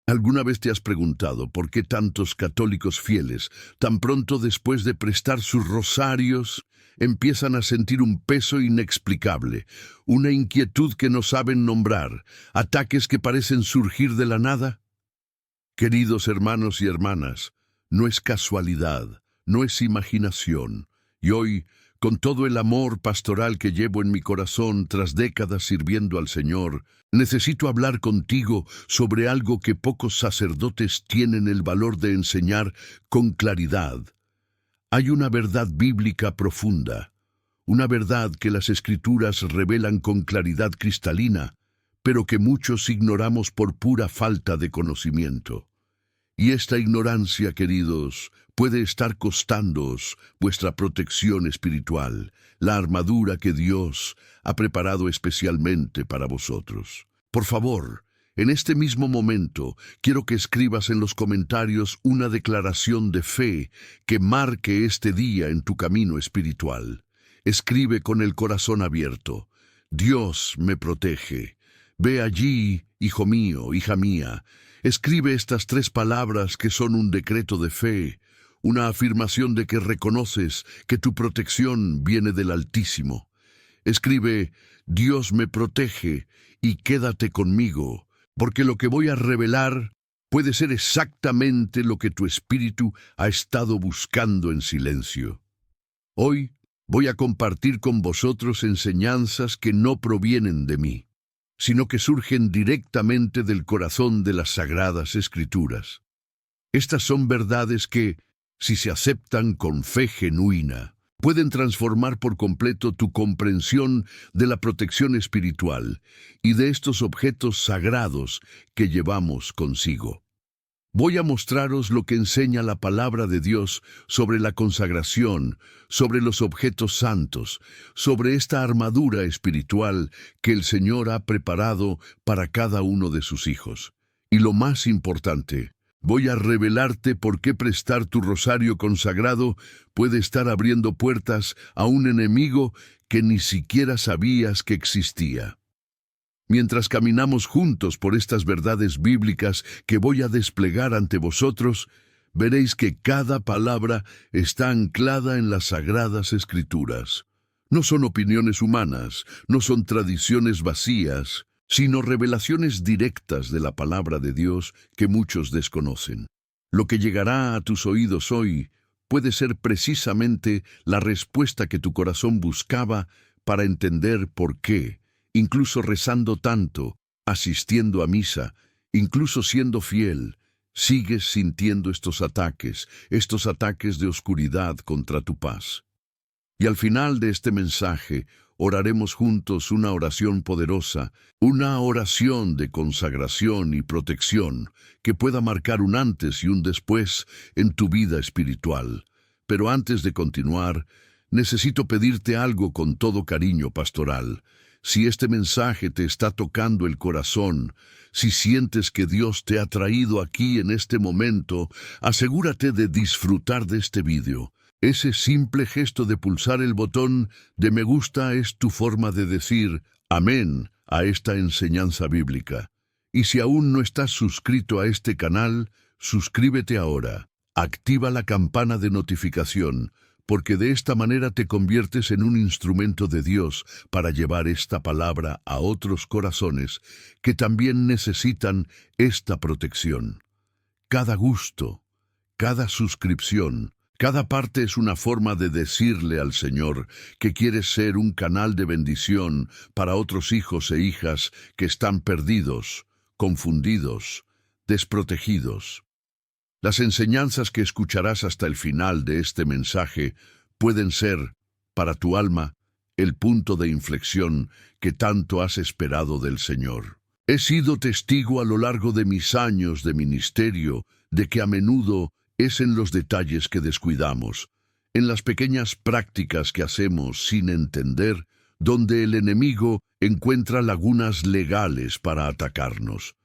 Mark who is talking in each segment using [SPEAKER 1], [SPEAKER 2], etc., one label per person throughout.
[SPEAKER 1] ¿Alguna vez te has preguntado por qué tantos católicos fieles, tan pronto después de prestar sus rosarios, empiezan a sentir un peso inexplicable, una inquietud que no saben nombrar, ataques que parecen surgir de la nada? Queridos hermanos y hermanas, no es casualidad, no es imaginación, y hoy, con todo el amor pastoral que llevo en mi corazón tras décadas sirviendo al Señor, necesito hablar contigo sobre algo que pocos sacerdotes tienen el valor de enseñar con claridad. Hay una verdad bíblica profunda, una verdad que las Escrituras revelan con claridad cristalina, pero que muchos ignoramos por pura falta de conocimiento. Y esta ignorancia, queridos, puede estar costándoos vuestra protección espiritual, la armadura que Dios ha preparado especialmente para vosotros. Por favor, en este mismo momento, quiero que escribas en los comentarios una declaración de fe que marque este día en tu camino espiritual. Escribe con el corazón abierto: Dios me protege. Ve allí, hijo mío, hija mía. Escribe estas 3 palabras que son un decreto de fe, una afirmación de que reconoces que tu protección viene del Altísimo. Escribe: Dios me protege y quédate conmigo, porque lo que voy a revelar puede ser exactamente lo que tu espíritu ha estado buscando en silencio. Hoy voy a compartir con vosotros enseñanzas que no provienen de mí, sino que surgen directamente del corazón de las Sagradas Escrituras. Estas son verdades que, si se aceptan con fe genuina, pueden transformar por completo tu comprensión de la protección espiritual y de estos objetos sagrados que llevamos consigo. Voy a mostraros lo que enseña la palabra de Dios sobre la consagración, sobre los objetos santos, sobre esta armadura espiritual que el Señor ha preparado para cada uno de sus hijos. Y lo más importante, voy a revelarte por qué prestar tu rosario consagrado puede estar abriendo puertas a un enemigo que ni siquiera sabías que existía. Mientras caminamos juntos por estas verdades bíblicas que voy a desplegar ante vosotros, veréis que cada palabra está anclada en las Sagradas Escrituras. No son opiniones humanas, no son tradiciones vacías, sino revelaciones directas de la palabra de Dios que muchos desconocen. Lo que llegará a tus oídos hoy puede ser precisamente la respuesta que tu corazón buscaba para entender por qué, incluso rezando tanto, asistiendo a misa, incluso siendo fiel, sigues sintiendo estos ataques de oscuridad contra tu paz. Y al final de este mensaje, oraremos juntos una oración poderosa, una oración de consagración y protección que pueda marcar un antes y un después en tu vida espiritual. Pero antes de continuar, necesito pedirte algo con todo cariño pastoral. Si este mensaje te está tocando el corazón, si sientes que Dios te ha traído aquí en este momento, asegúrate de disfrutar de este vídeo. Ese simple gesto de pulsar el botón de me gusta es tu forma de decir amén a esta enseñanza bíblica. Y si aún no estás suscrito a este canal, suscríbete ahora. Activa la campana de notificación, porque de esta manera te conviertes en un instrumento de Dios para llevar esta palabra a otros corazones que también necesitan esta protección. Cada gusto, cada suscripción, cada parte es una forma de decirle al Señor que quieres ser un canal de bendición para otros hijos e hijas que están perdidos, confundidos, desprotegidos. Las enseñanzas que escucharás hasta el final de este mensaje pueden ser, para tu alma, el punto de inflexión que tanto has esperado del Señor. He sido testigo a lo largo de mis años de ministerio de que a menudo es en los detalles que descuidamos, en las pequeñas prácticas que hacemos sin entender, donde el enemigo encuentra lagunas legales para atacarnos.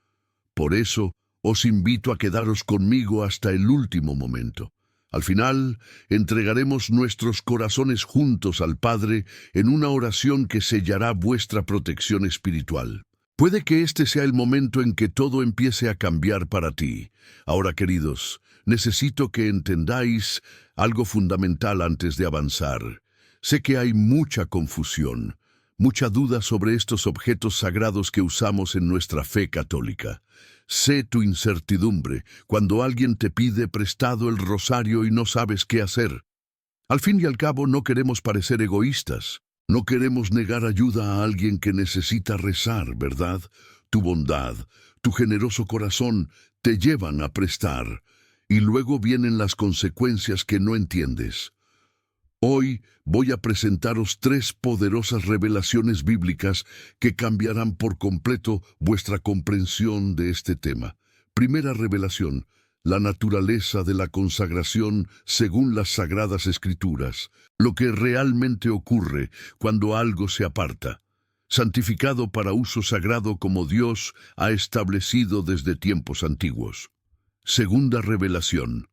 [SPEAKER 1] Por eso, os invito a quedaros conmigo hasta el último momento. Al final, entregaremos nuestros corazones juntos al Padre en una oración que sellará vuestra protección espiritual. Puede que este sea el momento en que todo empiece a cambiar para ti. Ahora, queridos, necesito que entendáis algo fundamental antes de avanzar. Sé que hay mucha confusión, mucha duda sobre estos objetos sagrados que usamos en nuestra fe católica. Sé tu incertidumbre cuando alguien te pide prestado el rosario y no sabes qué hacer. Al fin y al cabo, no queremos parecer egoístas. No queremos negar ayuda a alguien que necesita rezar, ¿verdad? Tu bondad, tu generoso corazón te llevan a prestar, y luego vienen las consecuencias que no entiendes. Hoy voy a presentaros 3 poderosas revelaciones bíblicas que cambiarán por completo vuestra comprensión de este tema. Primera revelación: la naturaleza de la consagración según las Sagradas Escrituras, lo que realmente ocurre cuando algo se aparta, santificado para uso sagrado como Dios ha establecido desde tiempos antiguos. Segunda revelación: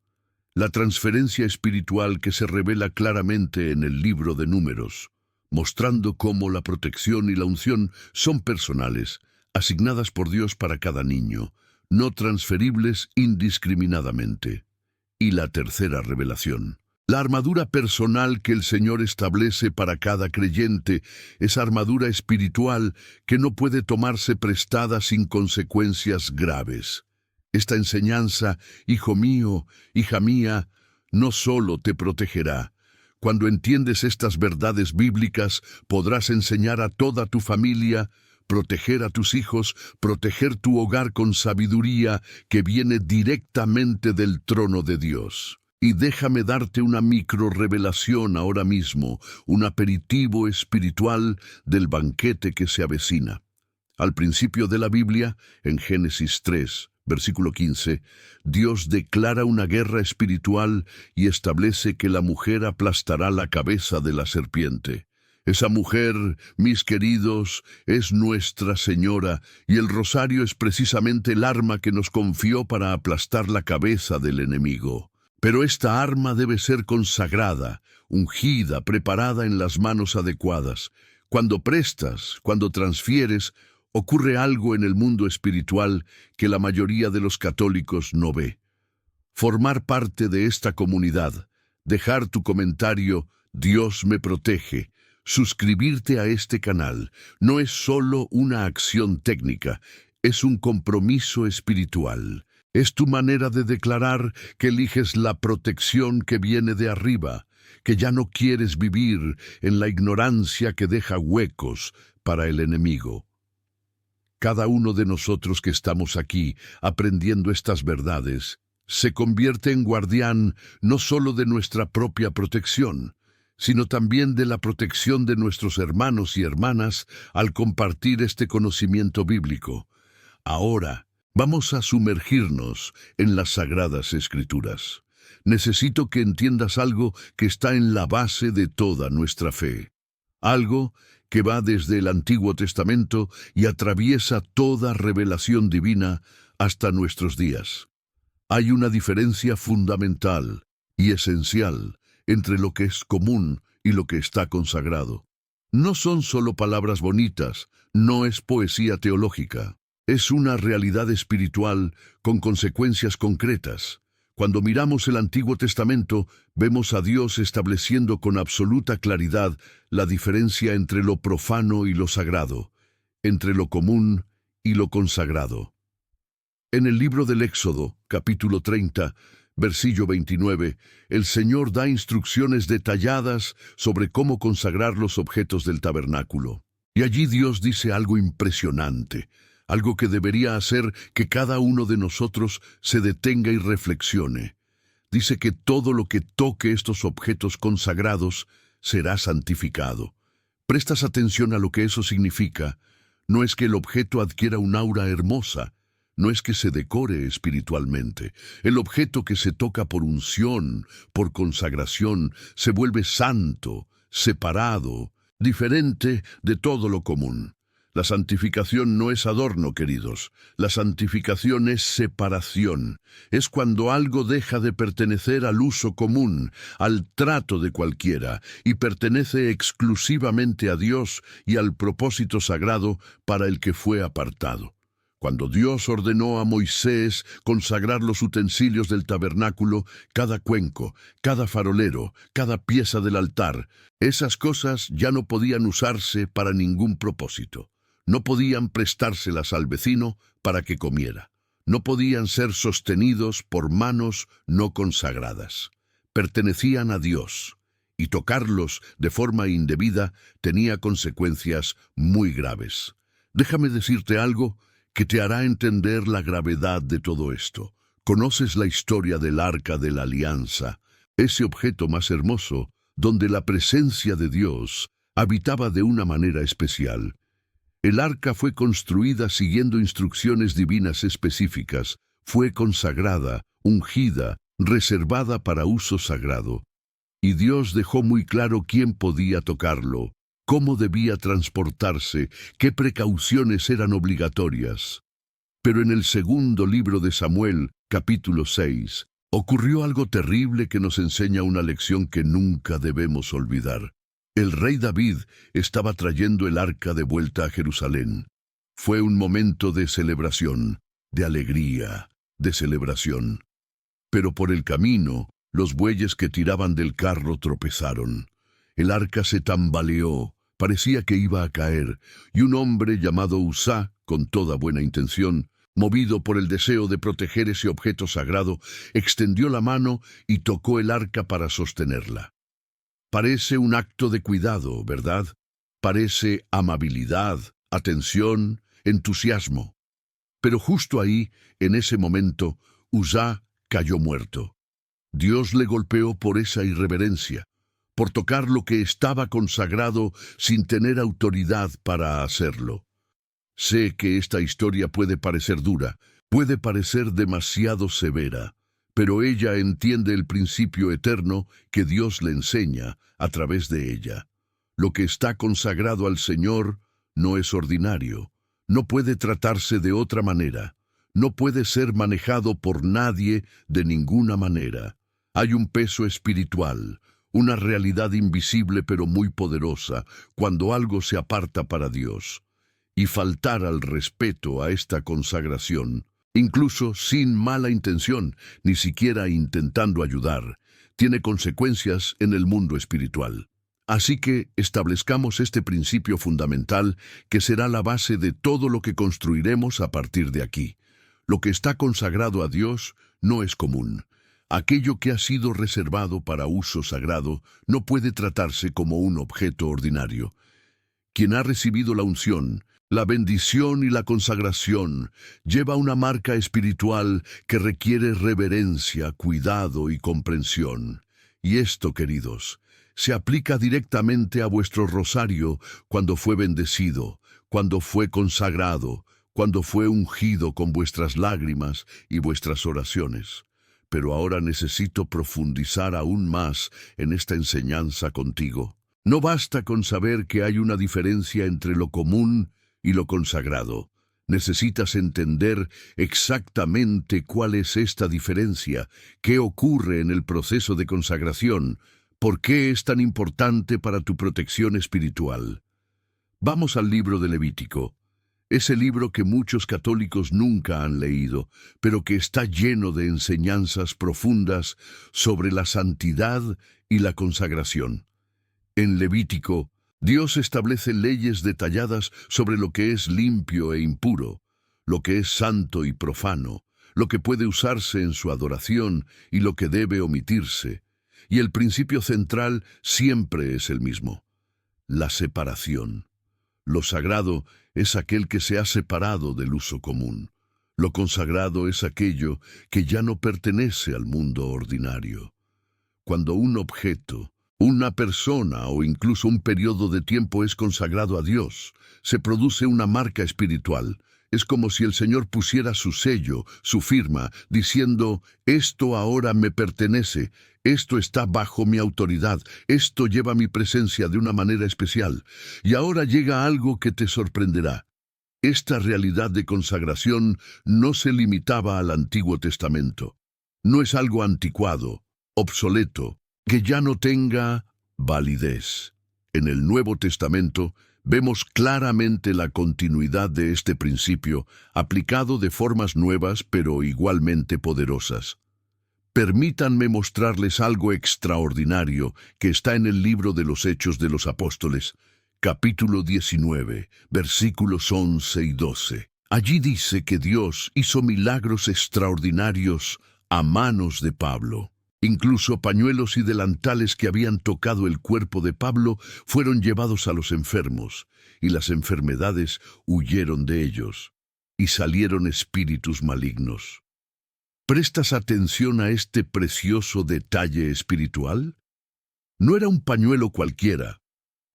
[SPEAKER 1] la transferencia espiritual que se revela claramente en el libro de Números, mostrando cómo la protección y la unción son personales, asignadas por Dios para cada niño, no transferibles indiscriminadamente. Y la tercera revelación: la armadura personal que el Señor establece para cada creyente, esa armadura espiritual que no puede tomarse prestada sin consecuencias graves. Esta enseñanza, hijo mío, hija mía, no solo te protegerá. Cuando entiendes estas verdades bíblicas, podrás enseñar a toda tu familia, proteger a tus hijos, proteger tu hogar con sabiduría que viene directamente del trono de Dios. Y déjame darte una micro revelación ahora mismo, un aperitivo espiritual del banquete que se avecina. Al principio de la Biblia, en Génesis 3, versículo 15, Dios declara una guerra espiritual y establece que la mujer aplastará la cabeza de la serpiente. Esa mujer, mis queridos, es Nuestra Señora, y el rosario es precisamente el arma que nos confió para aplastar la cabeza del enemigo. Pero esta arma debe ser consagrada, ungida, preparada en las manos adecuadas. Cuando prestas, cuando transfieres, ocurre algo en el mundo espiritual que la mayoría de los católicos no ve. Formar parte de esta comunidad, dejar tu comentario, Dios me protege, suscribirte a este canal, no es solo una acción técnica, es un compromiso espiritual. Es tu manera de declarar que eliges la protección que viene de arriba, que ya no quieres vivir en la ignorancia que deja huecos para el enemigo. Cada uno de nosotros que estamos aquí aprendiendo estas verdades se convierte en guardián no solo de nuestra propia protección, sino también de la protección de nuestros hermanos y hermanas al compartir este conocimiento bíblico. Ahora, vamos a sumergirnos en las Sagradas Escrituras. Necesito que entiendas algo que está en la base de toda nuestra fe. Algo que va desde el Antiguo Testamento y atraviesa toda revelación divina hasta nuestros días. Hay una diferencia fundamental y esencial entre lo que es común y lo que está consagrado. No son solo palabras bonitas, no es poesía teológica. Es una realidad espiritual con consecuencias concretas. Cuando miramos el Antiguo Testamento, vemos a Dios estableciendo con absoluta claridad la diferencia entre lo profano y lo sagrado, entre lo común y lo consagrado. En el libro del Éxodo, capítulo 30, versículo 29, el Señor da instrucciones detalladas sobre cómo consagrar los objetos del tabernáculo. Y allí Dios dice algo impresionante, algo que debería hacer que cada uno de nosotros se detenga y reflexione. Dice que todo lo que toque estos objetos consagrados será santificado. ¿Prestas atención a lo que eso significa? No es que el objeto adquiera un aura hermosa, no es que se decore espiritualmente. El objeto que se toca por unción, por consagración, se vuelve santo, separado, diferente de todo lo común. La santificación no es adorno, queridos. La santificación es separación. Es cuando algo deja de pertenecer al uso común, al trato de cualquiera, y pertenece exclusivamente a Dios y al propósito sagrado para el que fue apartado. Cuando Dios ordenó a Moisés consagrar los utensilios del tabernáculo, cada cuenco, cada farolero, cada pieza del altar, esas cosas ya no podían usarse para ningún propósito. No podían prestárselas al vecino para que comiera. No podían ser sostenidos por manos no consagradas. Pertenecían a Dios, y tocarlos de forma indebida tenía consecuencias muy graves. Déjame decirte algo que te hará entender la gravedad de todo esto. ¿Conoces la historia del Arca de la Alianza? Ese objeto más hermoso, donde la presencia de Dios habitaba de una manera especial. El arca fue construida siguiendo instrucciones divinas específicas, fue consagrada, ungida, reservada para uso sagrado. Y Dios dejó muy claro quién podía tocarlo, cómo debía transportarse, qué precauciones eran obligatorias. Pero en el segundo libro de Samuel, capítulo 6, ocurrió algo terrible que nos enseña una lección que nunca debemos olvidar. El rey David estaba trayendo el arca de vuelta a Jerusalén. Fue un momento de celebración, de alegría, de celebración. Pero por el camino, los bueyes que tiraban del carro tropezaron. El arca se tambaleó, parecía que iba a caer, y un hombre llamado Uzá, con toda buena intención, movido por el deseo de proteger ese objeto sagrado, extendió la mano y tocó el arca para sostenerla. Parece un acto de cuidado, ¿verdad? Parece amabilidad, atención, entusiasmo. Pero justo ahí, en ese momento, Uzá cayó muerto. Dios le golpeó por esa irreverencia, por tocar lo que estaba consagrado sin tener autoridad para hacerlo. Sé que esta historia puede parecer dura, puede parecer demasiado severa, pero ella entiende el principio eterno que Dios le enseña a través de ella. Lo que está consagrado al Señor no es ordinario, no puede tratarse de otra manera, no puede ser manejado por nadie de ninguna manera. Hay un peso espiritual, una realidad invisible pero muy poderosa, cuando algo se aparta para Dios. Y faltar al respeto a esta consagración, incluso sin mala intención, ni siquiera intentando ayudar, tiene consecuencias en el mundo espiritual. Así que establezcamos este principio fundamental que será la base de todo lo que construiremos a partir de aquí. Lo que está consagrado a Dios no es común. Aquello que ha sido reservado para uso sagrado no puede tratarse como un objeto ordinario. Quien ha recibido la unción, la bendición y la consagración lleva una marca espiritual que requiere reverencia, cuidado y comprensión. Y esto, queridos, se aplica directamente a vuestro rosario cuando fue bendecido, cuando fue consagrado, cuando fue ungido con vuestras lágrimas y vuestras oraciones. Pero ahora necesito profundizar aún más en esta enseñanza contigo. No basta con saber que hay una diferencia entre lo común y lo consagrado. Necesitas entender exactamente cuál es esta diferencia, qué ocurre en el proceso de consagración, por qué es tan importante para tu protección espiritual. Vamos al libro de Levítico. Ese libro que muchos católicos nunca han leído, pero que está lleno de enseñanzas profundas sobre la santidad y la consagración. En Levítico, Dios establece leyes detalladas sobre lo que es limpio e impuro, lo que es santo y profano, lo que puede usarse en su adoración y lo que debe omitirse. Y el principio central siempre es el mismo: la separación. Lo sagrado es aquel que se ha separado del uso común. Lo consagrado es aquello que ya no pertenece al mundo ordinario. Cuando un objeto, una persona o incluso un periodo de tiempo es consagrado a Dios, se produce una marca espiritual. Es como si el Señor pusiera su sello, su firma, diciendo: esto ahora me pertenece, Esto está bajo mi autoridad, esto lleva mi presencia de una manera especial. Y ahora llega algo que te sorprenderá. Esta realidad de consagración no se limitaba al Antiguo Testamento. No es algo anticuado, obsoleto, que ya no tenga validez. En el Nuevo Testamento vemos claramente la continuidad de este principio, aplicado de formas nuevas pero igualmente poderosas. Permítanme mostrarles algo extraordinario que está en el libro de los Hechos de los Apóstoles, capítulo 19, versículos 11 y 12. Allí dice que Dios hizo milagros extraordinarios a manos de Pablo. Incluso pañuelos y delantales que habían tocado el cuerpo de Pablo fueron llevados a los enfermos, y las enfermedades huyeron de ellos, y salieron espíritus malignos. ¿Prestas atención a este precioso detalle espiritual? No era un pañuelo cualquiera,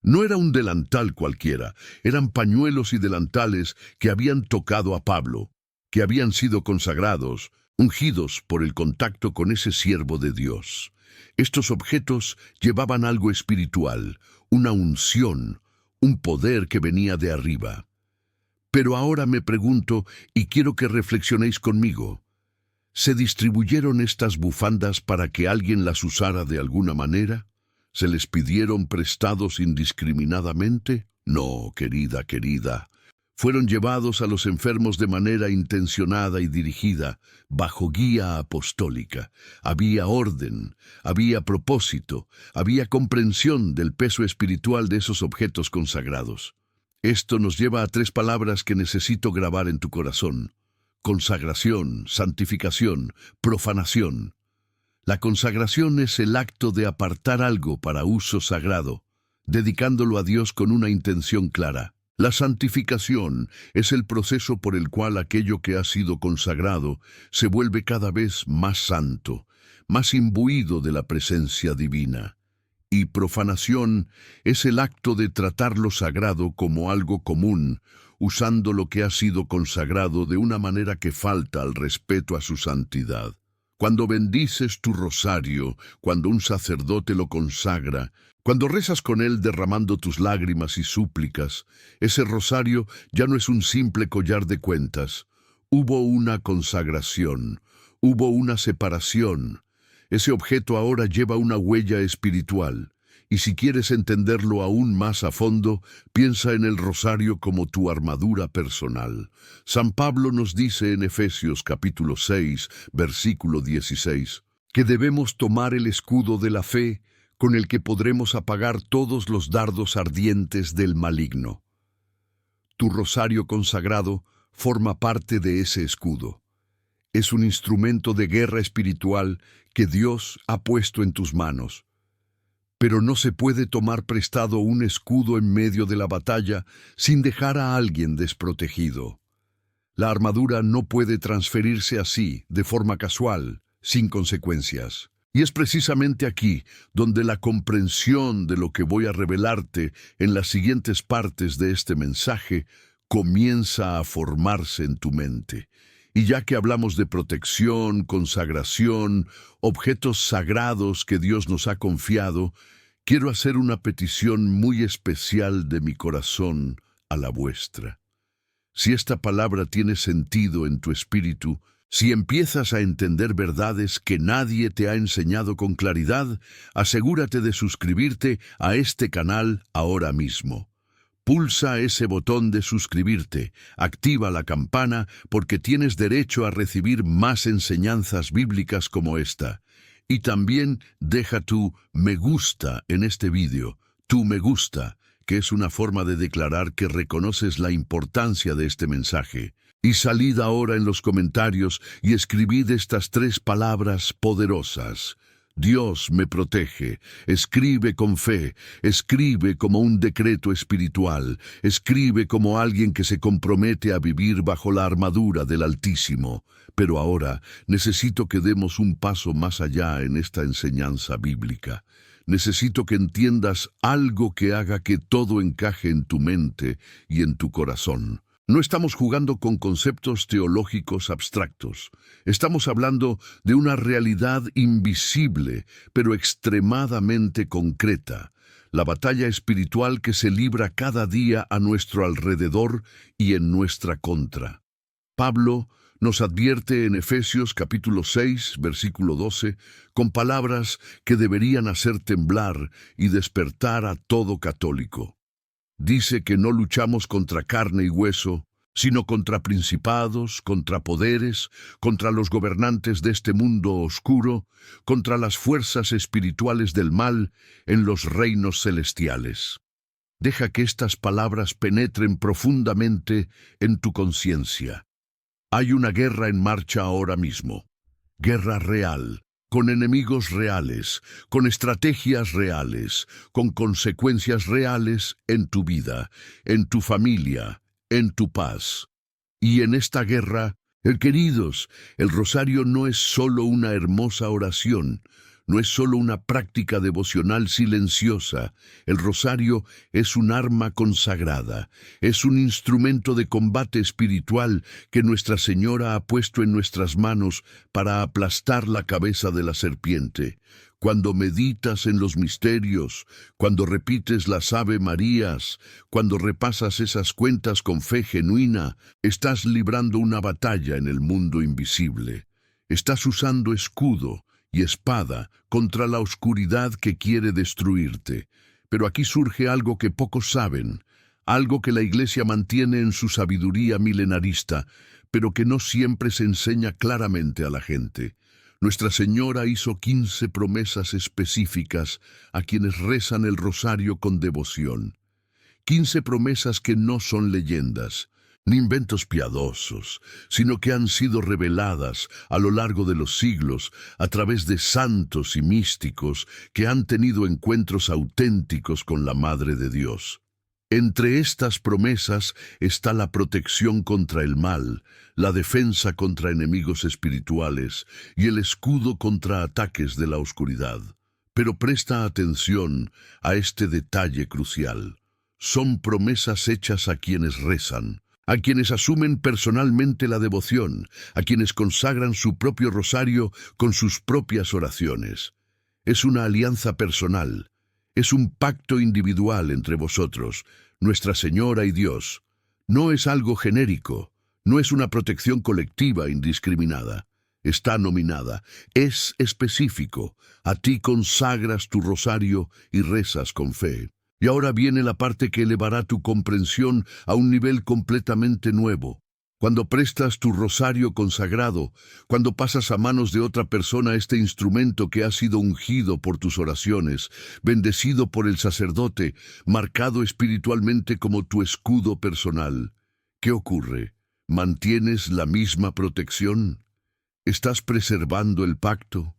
[SPEAKER 1] no era un delantal cualquiera, eran pañuelos y delantales que habían tocado a Pablo, que habían sido consagrados, ungidos por el contacto con ese siervo de Dios. Estos objetos llevaban algo espiritual, una unción, un poder que venía de arriba. Pero ahora me pregunto, y quiero que reflexionéis conmigo, ¿se distribuyeron estas bufandas para que alguien las usara de alguna manera? ¿Se les pidieron prestados indiscriminadamente? No, querida. Fueron llevados a los enfermos de manera intencionada y dirigida, bajo guía apostólica. Había orden, había propósito, había comprensión del peso espiritual de esos objetos consagrados. Esto nos lleva a 3 palabras que necesito grabar en tu corazón: consagración, santificación, profanación. La consagración es el acto de apartar algo para uso sagrado, dedicándolo a Dios con una intención clara. La santificación es el proceso por el cual aquello que ha sido consagrado se vuelve cada vez más santo, más imbuido de la presencia divina. Y profanación es el acto de tratar lo sagrado como algo común, usando lo que ha sido consagrado de una manera que falta al respeto a su santidad. Cuando bendices tu rosario, cuando un sacerdote lo consagra, cuando rezas con él derramando tus lágrimas y súplicas, ese rosario ya no es un simple collar de cuentas. Hubo una consagración, hubo una separación. Ese objeto ahora lleva una huella espiritual. Y si quieres entenderlo aún más a fondo, piensa en el rosario como tu armadura personal. San Pablo nos dice en Efesios capítulo 6, versículo 16, que debemos tomar el escudo de la fe con el que podremos apagar todos los dardos ardientes del maligno. Tu rosario consagrado forma parte de ese escudo. Es un instrumento de guerra espiritual que Dios ha puesto en tus manos. Pero no se puede tomar prestado un escudo en medio de la batalla sin dejar a alguien desprotegido. La armadura no puede transferirse así, de forma casual, sin consecuencias. Y es precisamente aquí donde la comprensión de lo que voy a revelarte en las siguientes partes de este mensaje comienza a formarse en tu mente. Y ya que hablamos de protección, consagración, objetos sagrados que Dios nos ha confiado, quiero hacer una petición muy especial de mi corazón a la vuestra. Si esta palabra tiene sentido en tu espíritu, si empiezas a entender verdades que nadie te ha enseñado con claridad, asegúrate de suscribirte a este canal ahora mismo. Pulsa ese botón de suscribirte, activa la campana porque tienes derecho a recibir más enseñanzas bíblicas como esta. Y también deja tu me gusta en este vídeo, tu me gusta, que es una forma de declarar que reconoces la importancia de este mensaje. Y salid ahora en los comentarios y escribid estas 3 palabras poderosas. Dios me protege. Escribe con fe, escribe como un decreto espiritual, escribe como alguien que se compromete a vivir bajo la armadura del Altísimo. Pero ahora necesito que demos un paso más allá en esta enseñanza bíblica. Necesito que entiendas algo que haga que todo encaje en tu mente y en tu corazón. No estamos jugando con conceptos teológicos abstractos. Estamos hablando de una realidad invisible, pero extremadamente concreta. La batalla espiritual que se libra cada día a nuestro alrededor y en nuestra contra. Pablo nos advierte en Efesios capítulo 6, versículo 12, con palabras que deberían hacer temblar y despertar a todo católico. Dice que no luchamos contra carne y hueso, sino contra principados, contra poderes, contra los gobernantes de este mundo oscuro, contra las fuerzas espirituales del mal en los reinos celestiales. Deja que estas palabras penetren profundamente en tu conciencia. Hay una guerra en marcha ahora mismo. Guerra real, con enemigos reales, con estrategias reales, con consecuencias reales en tu vida, en tu familia, en tu paz. Y en esta guerra, queridos, el rosario no es solo una hermosa oración, no es solo una práctica devocional silenciosa. El rosario es un arma consagrada, es un instrumento de combate espiritual que Nuestra Señora ha puesto en nuestras manos para aplastar la cabeza de la serpiente. Cuando meditas en los misterios, cuando repites las Ave Marías, cuando repasas esas cuentas con fe genuina, estás librando una batalla en el mundo invisible. Estás usando escudo y espada contra la oscuridad que quiere destruirte. Pero aquí surge algo que pocos saben, algo que la Iglesia mantiene en su sabiduría milenarista, pero que no siempre se enseña claramente a la gente. Nuestra Señora hizo 15 promesas específicas a quienes rezan el rosario con devoción. 15 promesas que no son leyendas, ni inventos piadosos, sino que han sido reveladas a lo largo de los siglos a través de santos y místicos que han tenido encuentros auténticos con la Madre de Dios. Entre estas promesas está la protección contra el mal, la defensa contra enemigos espirituales y el escudo contra ataques de la oscuridad. Pero presta atención a este detalle crucial. Son promesas hechas a quienes rezan, a quienes asumen personalmente la devoción, a quienes consagran su propio rosario con sus propias oraciones. Es una alianza personal, es un pacto individual entre vosotros, Nuestra Señora y Dios. No es algo genérico, no es una protección colectiva indiscriminada. Está nominada, es específico. A ti consagras tu rosario y rezas con fe. Y ahora viene la parte que elevará tu comprensión a un nivel completamente nuevo. Cuando prestas tu rosario consagrado, cuando pasas a manos de otra persona este instrumento que ha sido ungido por tus oraciones, bendecido por el sacerdote, marcado espiritualmente como tu escudo personal, ¿qué ocurre? ¿Mantienes la misma protección? ¿Estás preservando el pacto?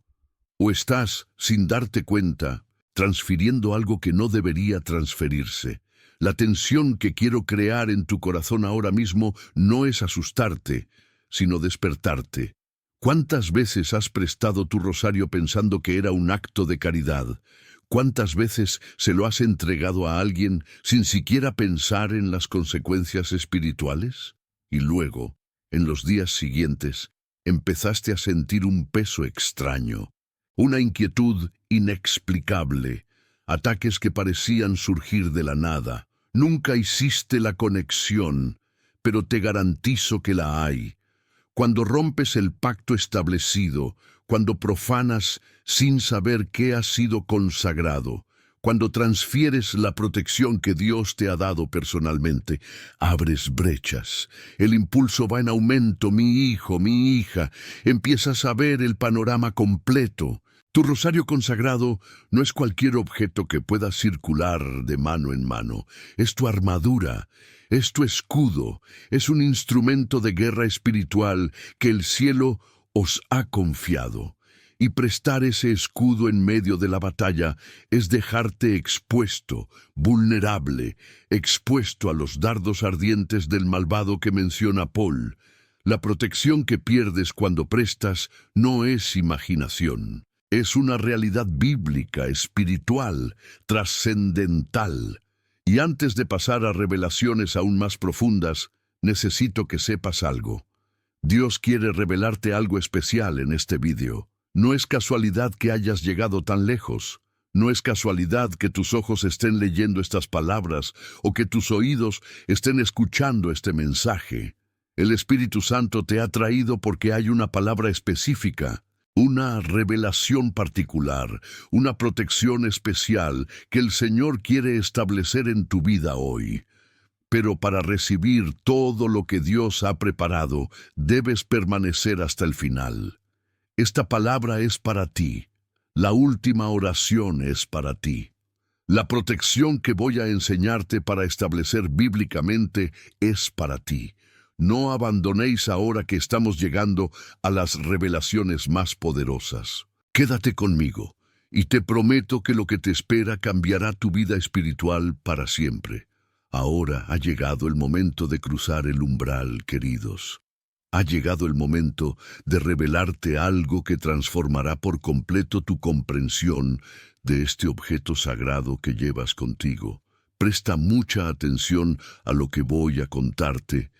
[SPEAKER 1] ¿O estás, sin darte cuenta, transfiriendo algo que no debería transferirse? La tensión que quiero crear en tu corazón ahora mismo no es asustarte, sino despertarte. ¿Cuántas veces has prestado tu rosario pensando que era un acto de caridad? ¿Cuántas veces se lo has entregado a alguien sin siquiera pensar en las consecuencias espirituales? Y luego, en los días siguientes, empezaste a sentir un peso extraño, una inquietud inexplicable, ataques que parecían surgir de la nada. Nunca hiciste la conexión, pero te garantizo que la hay. Cuando rompes el pacto establecido, cuando profanas sin saber qué ha sido consagrado, cuando transfieres la protección que Dios te ha dado personalmente, abres brechas. El impulso va en aumento, mi hijo, mi hija. Empiezas a ver el panorama completo. Tu rosario consagrado no es cualquier objeto que pueda circular de mano en mano. Es tu armadura, es tu escudo, es un instrumento de guerra espiritual que el cielo os ha confiado. Y prestar ese escudo en medio de la batalla es dejarte expuesto, vulnerable, expuesto a los dardos ardientes del malvado que menciona Paul. La protección que pierdes cuando prestas no es imaginación. Es una realidad bíblica, espiritual, trascendental. Y antes de pasar a revelaciones aún más profundas, necesito que sepas algo. Dios quiere revelarte algo especial en este vídeo. No es casualidad que hayas llegado tan lejos. No es casualidad que tus ojos estén leyendo estas palabras o que tus oídos estén escuchando este mensaje. El Espíritu Santo te ha traído porque hay una palabra específica, una revelación particular, una protección especial que el Señor quiere establecer en tu vida hoy. Pero para recibir todo lo que Dios ha preparado, debes permanecer hasta el final. Esta palabra es para ti. La última oración es para ti. La protección que voy a enseñarte para establecer bíblicamente es para ti. No abandonéis ahora que estamos llegando a las revelaciones más poderosas. Quédate conmigo, y te prometo que lo que te espera cambiará tu vida espiritual para siempre. Ahora ha llegado el momento de cruzar el umbral, queridos. Ha llegado el momento de revelarte algo que transformará por completo tu comprensión de este objeto sagrado que llevas contigo. Presta mucha atención a lo que voy a contarte,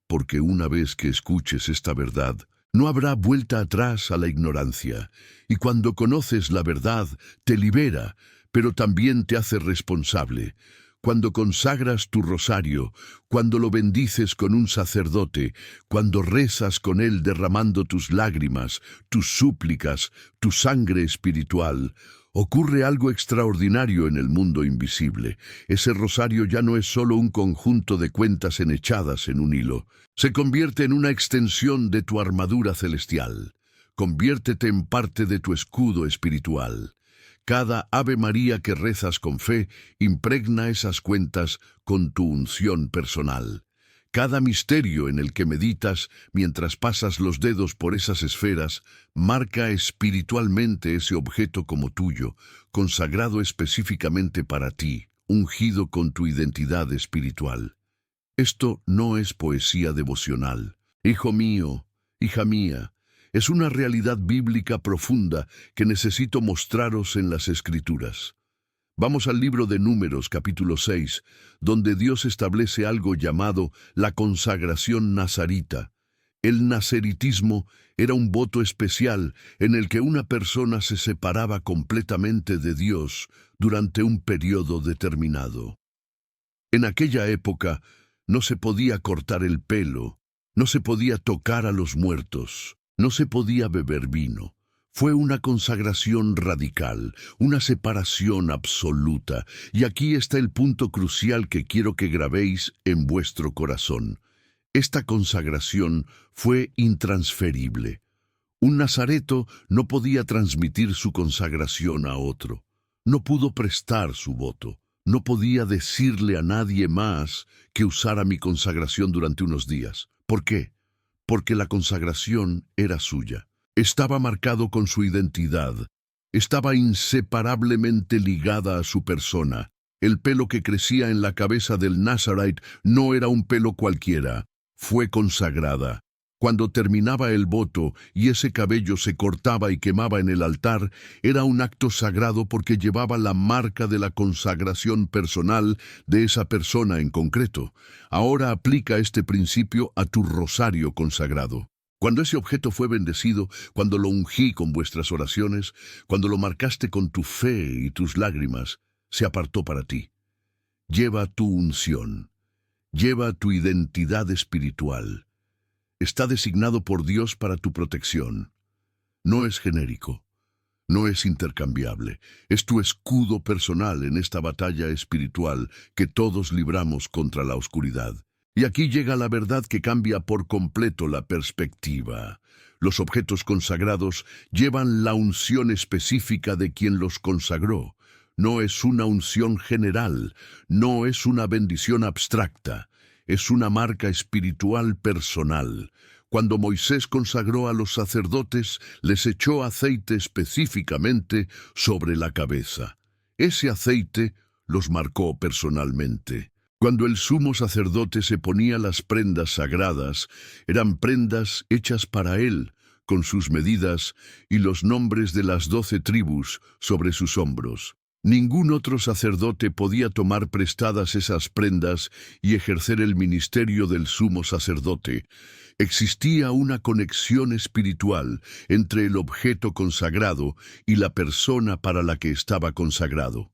[SPEAKER 1] porque una vez que escuches esta verdad, no habrá vuelta atrás a la ignorancia. Y cuando conoces la verdad, te libera, pero también te hace responsable. Cuando consagras tu rosario, cuando lo bendices con un sacerdote, cuando rezas con él derramando tus lágrimas, tus súplicas, tu sangre espiritual, ocurre algo extraordinario en el mundo invisible. Ese rosario ya no es solo un conjunto de cuentas enhechadas en un hilo. Se convierte en una extensión de tu armadura celestial. Conviértete en parte de tu escudo espiritual. Cada Ave María que rezas con fe impregna esas cuentas con tu unción personal. Cada misterio en el que meditas mientras pasas los dedos por esas esferas marca espiritualmente ese objeto como tuyo, consagrado específicamente para ti, ungido con tu identidad espiritual. Esto no es poesía devocional. Hijo mío, hija mía, es una realidad bíblica profunda que necesito mostraros en las Escrituras. Vamos al libro de Números, capítulo 6, donde Dios establece algo llamado la consagración nazarita. El nazaritismo era un voto especial en el que una persona se separaba completamente de Dios durante un periodo determinado. En aquella época no se podía cortar el pelo, no se podía tocar a los muertos, no se podía beber vino. Fue una consagración radical, una separación absoluta, y aquí está el punto crucial que quiero que grabéis en vuestro corazón. Esta consagración fue intransferible. Un nazareto no podía transmitir su consagración a otro. No pudo prestar su voto. No podía decirle a nadie más que usara mi consagración durante unos días. ¿Por qué? Porque la consagración era suya. Estaba marcado con su identidad. Estaba inseparablemente ligada a su persona. El pelo que crecía en la cabeza del Nazarite no era un pelo cualquiera. Fue consagrada. Cuando terminaba el voto y ese cabello se cortaba y quemaba en el altar, era un acto sagrado porque llevaba la marca de la consagración personal de esa persona en concreto. Ahora aplica este principio a tu rosario consagrado. Cuando ese objeto fue bendecido, cuando lo ungí con vuestras oraciones, cuando lo marcaste con tu fe y tus lágrimas, se apartó para ti. Lleva tu unción, lleva tu identidad espiritual. Está designado por Dios para tu protección. No es genérico, no es intercambiable, es tu escudo personal en esta batalla espiritual que todos libramos contra la oscuridad. Y aquí llega la verdad que cambia por completo la perspectiva. Los objetos consagrados llevan la unción específica de quien los consagró. No es una unción general, no es una bendición abstracta, es una marca espiritual personal. Cuando Moisés consagró a los sacerdotes, les echó aceite específicamente sobre la cabeza. Ese aceite los marcó personalmente. Cuando el sumo sacerdote se ponía las prendas sagradas, eran prendas hechas para él, con sus medidas y los nombres de las 12 tribus sobre sus hombros. Ningún otro sacerdote podía tomar prestadas esas prendas y ejercer el ministerio del sumo sacerdote. Existía una conexión espiritual entre el objeto consagrado y la persona para la que estaba consagrado.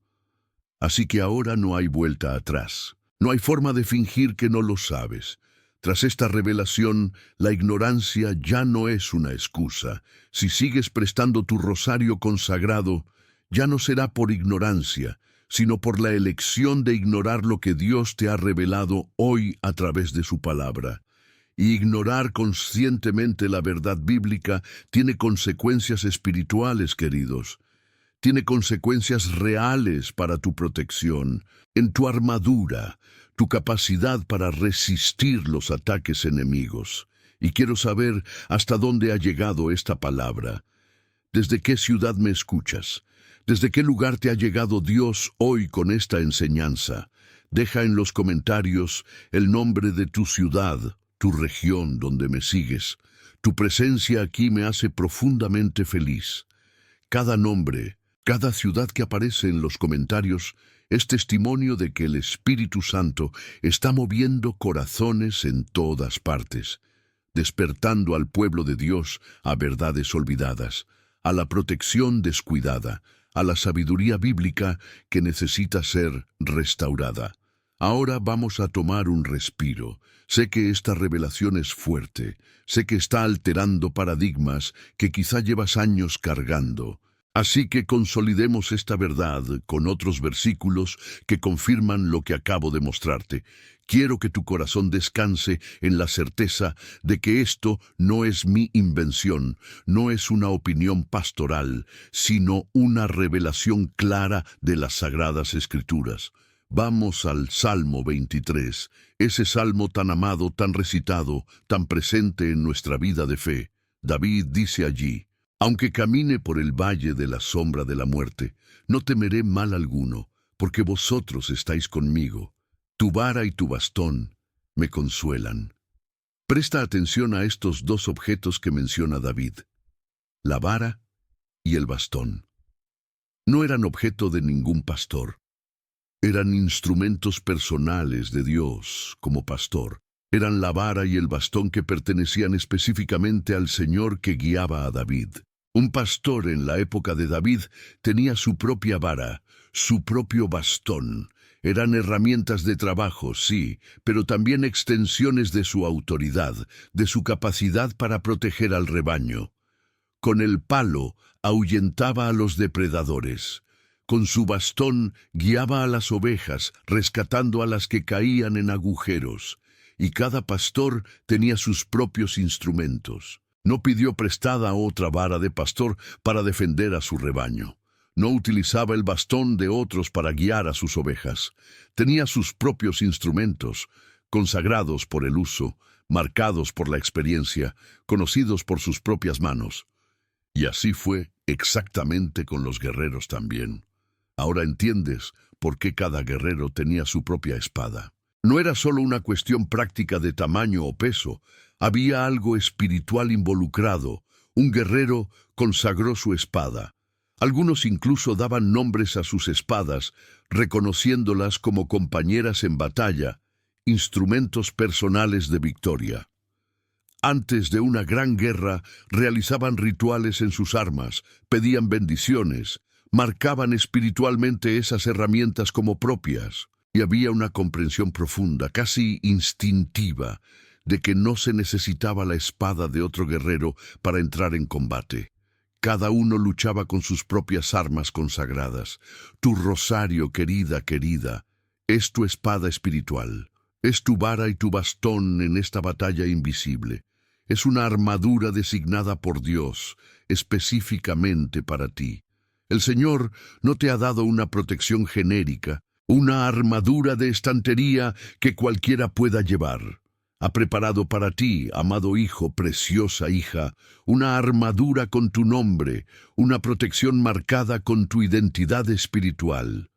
[SPEAKER 1] Así que ahora no hay vuelta atrás. No hay forma de fingir que no lo sabes. Tras esta revelación, la ignorancia ya no es una excusa. Si sigues prestando tu rosario consagrado, ya no será por ignorancia, sino por la elección de ignorar lo que Dios te ha revelado hoy a través de su palabra. Y ignorar conscientemente la verdad bíblica tiene consecuencias espirituales, queridos. Tiene consecuencias reales para tu protección, en tu armadura, tu capacidad para resistir los ataques enemigos. Y quiero saber hasta dónde ha llegado esta palabra. ¿Desde qué ciudad me escuchas? ¿Desde qué lugar te ha llegado Dios hoy con esta enseñanza? Deja en los comentarios el nombre de tu ciudad, tu región donde me sigues. Tu presencia aquí me hace profundamente feliz. Cada nombre, cada ciudad que aparece en los comentarios es testimonio de que el Espíritu Santo está moviendo corazones en todas partes, despertando al pueblo de Dios a verdades olvidadas, a la protección descuidada, a la sabiduría bíblica que necesita ser restaurada. Ahora vamos a tomar un respiro. Sé que esta revelación es fuerte, sé que está alterando paradigmas que quizá llevas años cargando. Así que consolidemos esta verdad con otros versículos que confirman lo que acabo de mostrarte. Quiero que tu corazón descanse en la certeza de que esto no es mi invención, no es una opinión pastoral, sino una revelación clara de las Sagradas Escrituras. Vamos al Salmo 23, ese salmo tan amado, tan recitado, tan presente en nuestra vida de fe. David dice allí: aunque camine por el valle de la sombra de la muerte, no temeré mal alguno, porque vosotros estáis conmigo. Tu vara y tu bastón me consuelan. Presta atención a estos dos objetos que menciona David: la vara y el bastón. No eran objeto de ningún pastor. Eran instrumentos personales de Dios como pastor. Eran la vara y el bastón que pertenecían específicamente al Señor que guiaba a David. Un pastor en la época de David tenía su propia vara, su propio bastón. Eran herramientas de trabajo, sí, pero también extensiones de su autoridad, de su capacidad para proteger al rebaño. Con el palo ahuyentaba a los depredadores. Con su bastón guiaba a las ovejas, rescatando a las que caían en agujeros. Y cada pastor tenía sus propios instrumentos. No pidió prestada otra vara de pastor para defender a su rebaño. No utilizaba el bastón de otros para guiar a sus ovejas. Tenía sus propios instrumentos, consagrados por el uso, marcados por la experiencia, conocidos por sus propias manos. Y así fue exactamente con los guerreros también. Ahora entiendes por qué cada guerrero tenía su propia espada. No era solo una cuestión práctica de tamaño o peso, había algo espiritual involucrado. Un guerrero consagró su espada. Algunos incluso daban nombres a sus espadas, reconociéndolas como compañeras en batalla, instrumentos personales de victoria. Antes de una gran guerra, realizaban rituales en sus armas, pedían bendiciones, marcaban espiritualmente esas herramientas como propias. Y había una comprensión profunda, casi instintiva, de que no se necesitaba la espada de otro guerrero para entrar en combate. Cada uno luchaba con sus propias armas consagradas. Tu rosario, querida, es tu espada espiritual. Es tu vara y tu bastón en esta batalla invisible. Es una armadura designada por Dios, específicamente para ti. El Señor no te ha dado una protección genérica, una armadura de estantería que cualquiera pueda llevar. Ha preparado para ti, amado hijo, preciosa hija, una armadura con tu nombre, una protección marcada con tu identidad espiritual.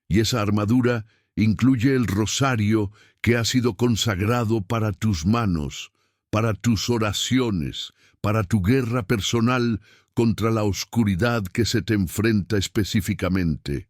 [SPEAKER 1] Y esa armadura incluye el rosario que ha sido consagrado para tus manos, para tus oraciones, para tu guerra personal contra la oscuridad que se te enfrenta específicamente.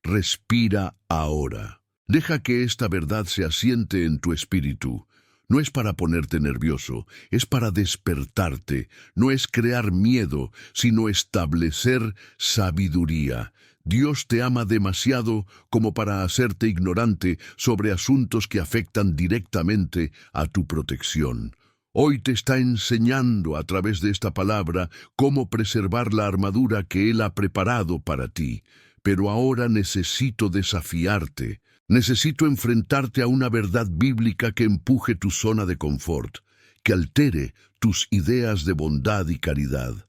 [SPEAKER 1] respira ahora. Deja que esta verdad se asiente en tu espíritu. No es para ponerte nervioso, es para despertarte. No es crear miedo, sino establecer sabiduría. Dios te ama demasiado como para hacerte ignorante sobre asuntos que afectan directamente a tu protección. Hoy te está enseñando a través de esta palabra cómo preservar la armadura que Él ha preparado para ti. Pero ahora necesito desafiarte. Necesito enfrentarte a una verdad bíblica que empuje tu zona de confort, que altere tus ideas de bondad y caridad.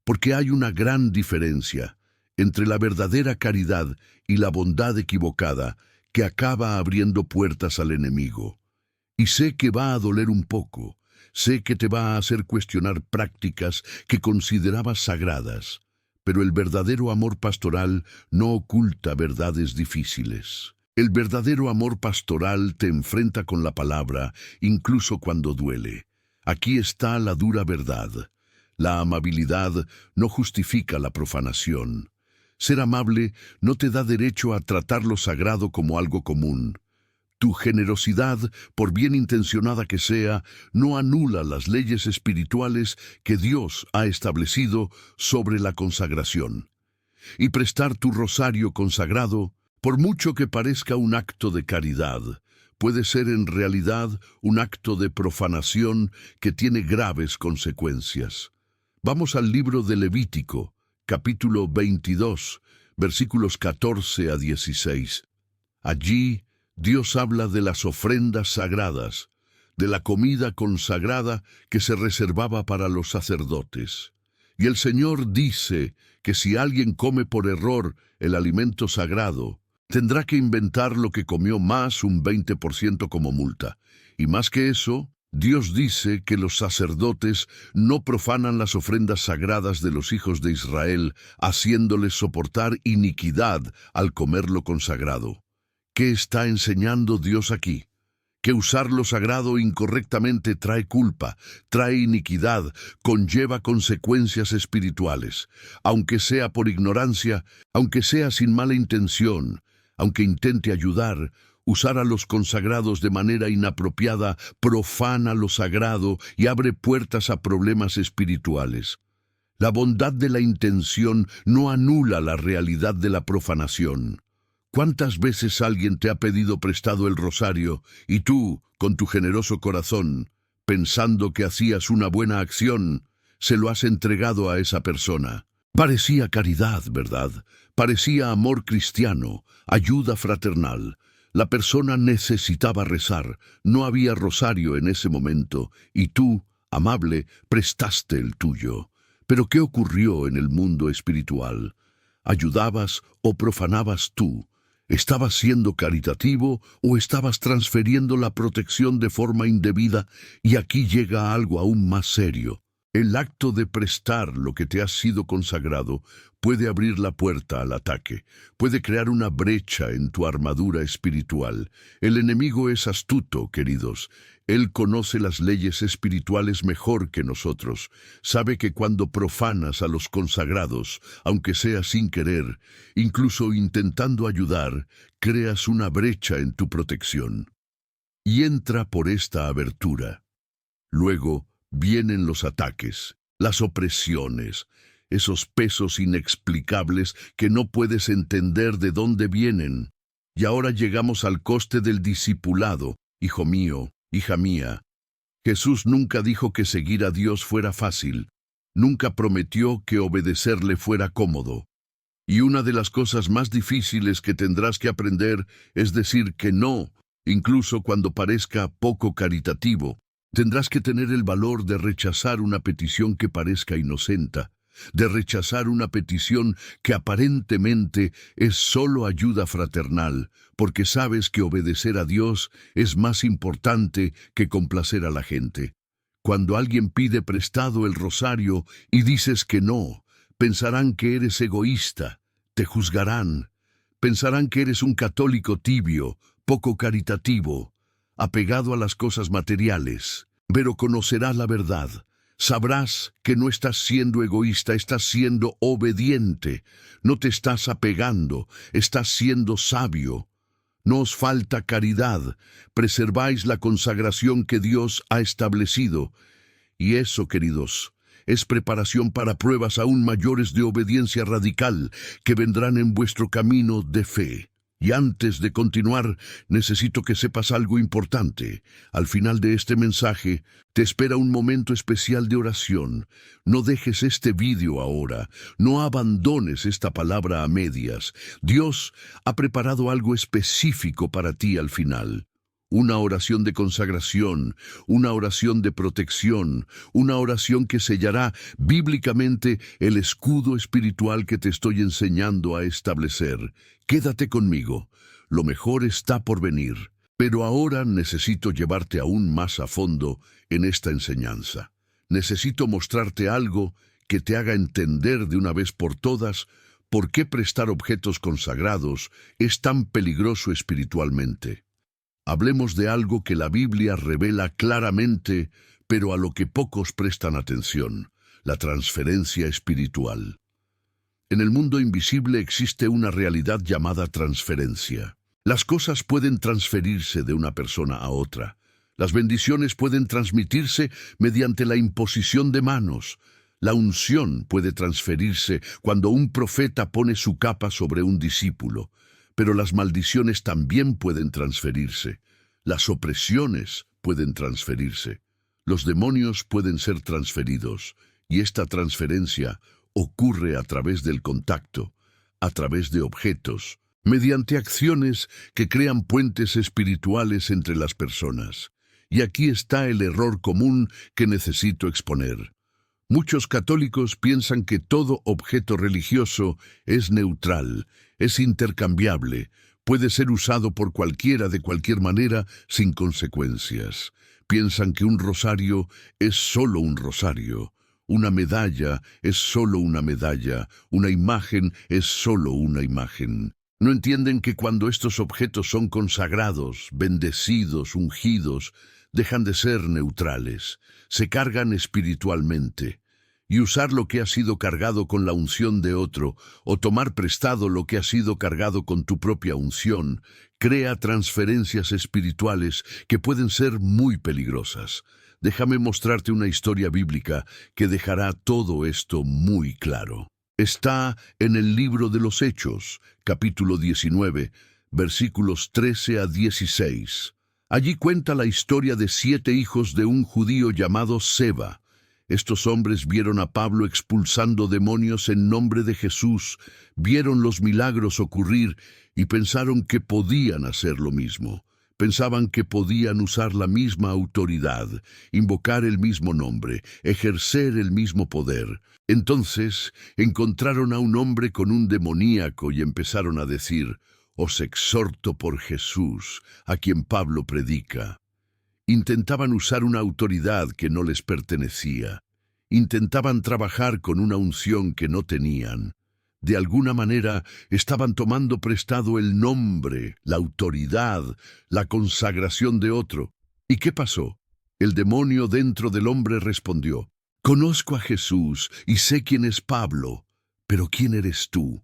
[SPEAKER 1] Porque hay una gran diferencia entre la verdadera caridad y la bondad equivocada que acaba abriendo puertas al enemigo. Y sé que va a doler un poco, sé que te va a hacer cuestionar prácticas que considerabas sagradas, pero el verdadero amor pastoral no oculta verdades difíciles. El verdadero amor pastoral te enfrenta con la palabra, incluso cuando duele. Aquí está la dura verdad. La amabilidad no justifica la profanación. Ser amable no te da derecho a tratar lo sagrado como algo común. Tu generosidad, por bien intencionada que sea, no anula las leyes espirituales que Dios ha establecido sobre la consagración. Y prestar tu rosario consagrado, por mucho que parezca un acto de caridad, puede ser en realidad un acto de profanación que tiene graves consecuencias. Vamos al libro de Levítico, capítulo 22, versículos 14 a 16. Allí, Dios habla de las ofrendas sagradas, de la comida consagrada que se reservaba para los sacerdotes. Y el Señor dice que si alguien come por error el alimento sagrado, tendrá que inventar lo que comió más un 20% como multa. Y más que eso, Dios dice que los sacerdotes no profanan las ofrendas sagradas de los hijos de Israel, haciéndoles soportar iniquidad al comer lo consagrado. ¿Qué está enseñando Dios aquí? Que usar lo sagrado incorrectamente trae culpa, trae iniquidad, conlleva consecuencias espirituales. Aunque sea por ignorancia, aunque sea sin mala intención, aunque intente ayudar, usar a los consagrados de manera inapropiada profana lo sagrado y abre puertas a problemas espirituales. La bondad de la intención no anula la realidad de la profanación. ¿Cuántas veces alguien te ha pedido prestado el rosario y tú, con tu generoso corazón, pensando que hacías una buena acción, se lo has entregado a esa persona? Parecía caridad, ¿verdad? Parecía amor cristiano, ayuda fraternal. La persona necesitaba rezar, no había rosario en ese momento, y tú, amable, prestaste el tuyo. Pero ¿qué ocurrió en el mundo espiritual? ¿Ayudabas o profanabas tú? ¿Estabas siendo caritativo o estabas transfiriendo la protección de forma indebida? Y aquí llega algo aún más serio. El acto de prestar lo que te ha sido consagrado puede abrir la puerta al ataque, puede crear una brecha en tu armadura espiritual. El enemigo es astuto, queridos. Él conoce las leyes espirituales mejor que nosotros. Sabe que cuando profanas a los consagrados, aunque sea sin querer, incluso intentando ayudar, creas una brecha en tu protección. Y entra por esta abertura. Luego vienen los ataques, las opresiones, esos pesos inexplicables que no puedes entender de dónde vienen. Y ahora llegamos al coste del discipulado, hijo mío. Hija mía, Jesús nunca dijo que seguir a Dios fuera fácil, nunca prometió que obedecerle fuera cómodo. Y una de las cosas más difíciles que tendrás que aprender es decir que no, incluso cuando parezca poco caritativo. Tendrás que tener el valor de rechazar una petición que parezca inocente, de rechazar una petición que aparentemente es solo ayuda fraternal, porque sabes que obedecer a Dios es más importante que complacer a la gente. Cuando alguien pide prestado el rosario y dices que no, pensarán que eres egoísta, te juzgarán, pensarán que eres un católico tibio, poco caritativo, apegado a las cosas materiales. Pero conocerás la verdad. Sabrás que no estás siendo egoísta, estás siendo obediente. No te estás apegando, estás siendo sabio. No os falta caridad, preserváis la consagración que Dios ha establecido. Y eso, queridos, es preparación para pruebas aún mayores de obediencia radical que vendrán en vuestro camino de fe. Y antes de continuar, necesito que sepas algo importante. Al final de este mensaje, te espera un momento especial de oración. No dejes este vídeo ahora. No abandones esta palabra a medias. Dios ha preparado algo específico para ti al final. Una oración de consagración, una oración de protección, una oración que sellará bíblicamente el escudo espiritual que te estoy enseñando a establecer. Quédate conmigo, lo mejor está por venir, pero ahora necesito llevarte aún más a fondo en esta enseñanza. Necesito mostrarte algo que te haga entender de una vez por todas por qué prestar objetos consagrados es tan peligroso espiritualmente. Hablemos de algo que la Biblia revela claramente, pero a lo que pocos prestan atención: la transferencia espiritual. En el mundo invisible existe una realidad llamada transferencia. Las cosas pueden transferirse de una persona a otra. Las bendiciones pueden transmitirse mediante la imposición de manos. La unción puede transferirse cuando un profeta pone su capa sobre un discípulo. Pero las maldiciones también pueden transferirse. Las opresiones pueden transferirse. Los demonios pueden ser transferidos. Y esta transferencia ocurre a través del contacto, a través de objetos, mediante acciones que crean puentes espirituales entre las personas. Y aquí está el error común que necesito exponer. Muchos católicos piensan que todo objeto religioso es neutral, es intercambiable, puede ser usado por cualquiera de cualquier manera sin consecuencias. Piensan que un rosario es solo un rosario, una medalla es solo una medalla, una imagen es solo una imagen. No entienden que cuando estos objetos son consagrados, bendecidos, ungidos, dejan de ser neutrales, se cargan espiritualmente. Y usar lo que ha sido cargado con la unción de otro, o tomar prestado lo que ha sido cargado con tu propia unción, crea transferencias espirituales que pueden ser muy peligrosas. Déjame mostrarte una historia bíblica que dejará todo esto muy claro. Está en el libro de los Hechos, capítulo 19, versículos 13 a 16. Allí cuenta la historia de 7 hijos de un judío llamado Seba. Estos hombres vieron a Pablo expulsando demonios en nombre de Jesús, vieron los milagros ocurrir y pensaron que podían hacer lo mismo. Pensaban que podían usar la misma autoridad, invocar el mismo nombre, ejercer el mismo poder. Entonces encontraron a un hombre con un demoníaco y empezaron a decir: «Os exhorto por Jesús, a quien Pablo predica». Intentaban usar una autoridad que no les pertenecía. Intentaban trabajar con una unción que no tenían. De alguna manera estaban tomando prestado el nombre, la autoridad, la consagración de otro. ¿Y qué pasó? El demonio dentro del hombre respondió: «Conozco a Jesús y sé quién es Pablo, pero ¿quién eres tú?».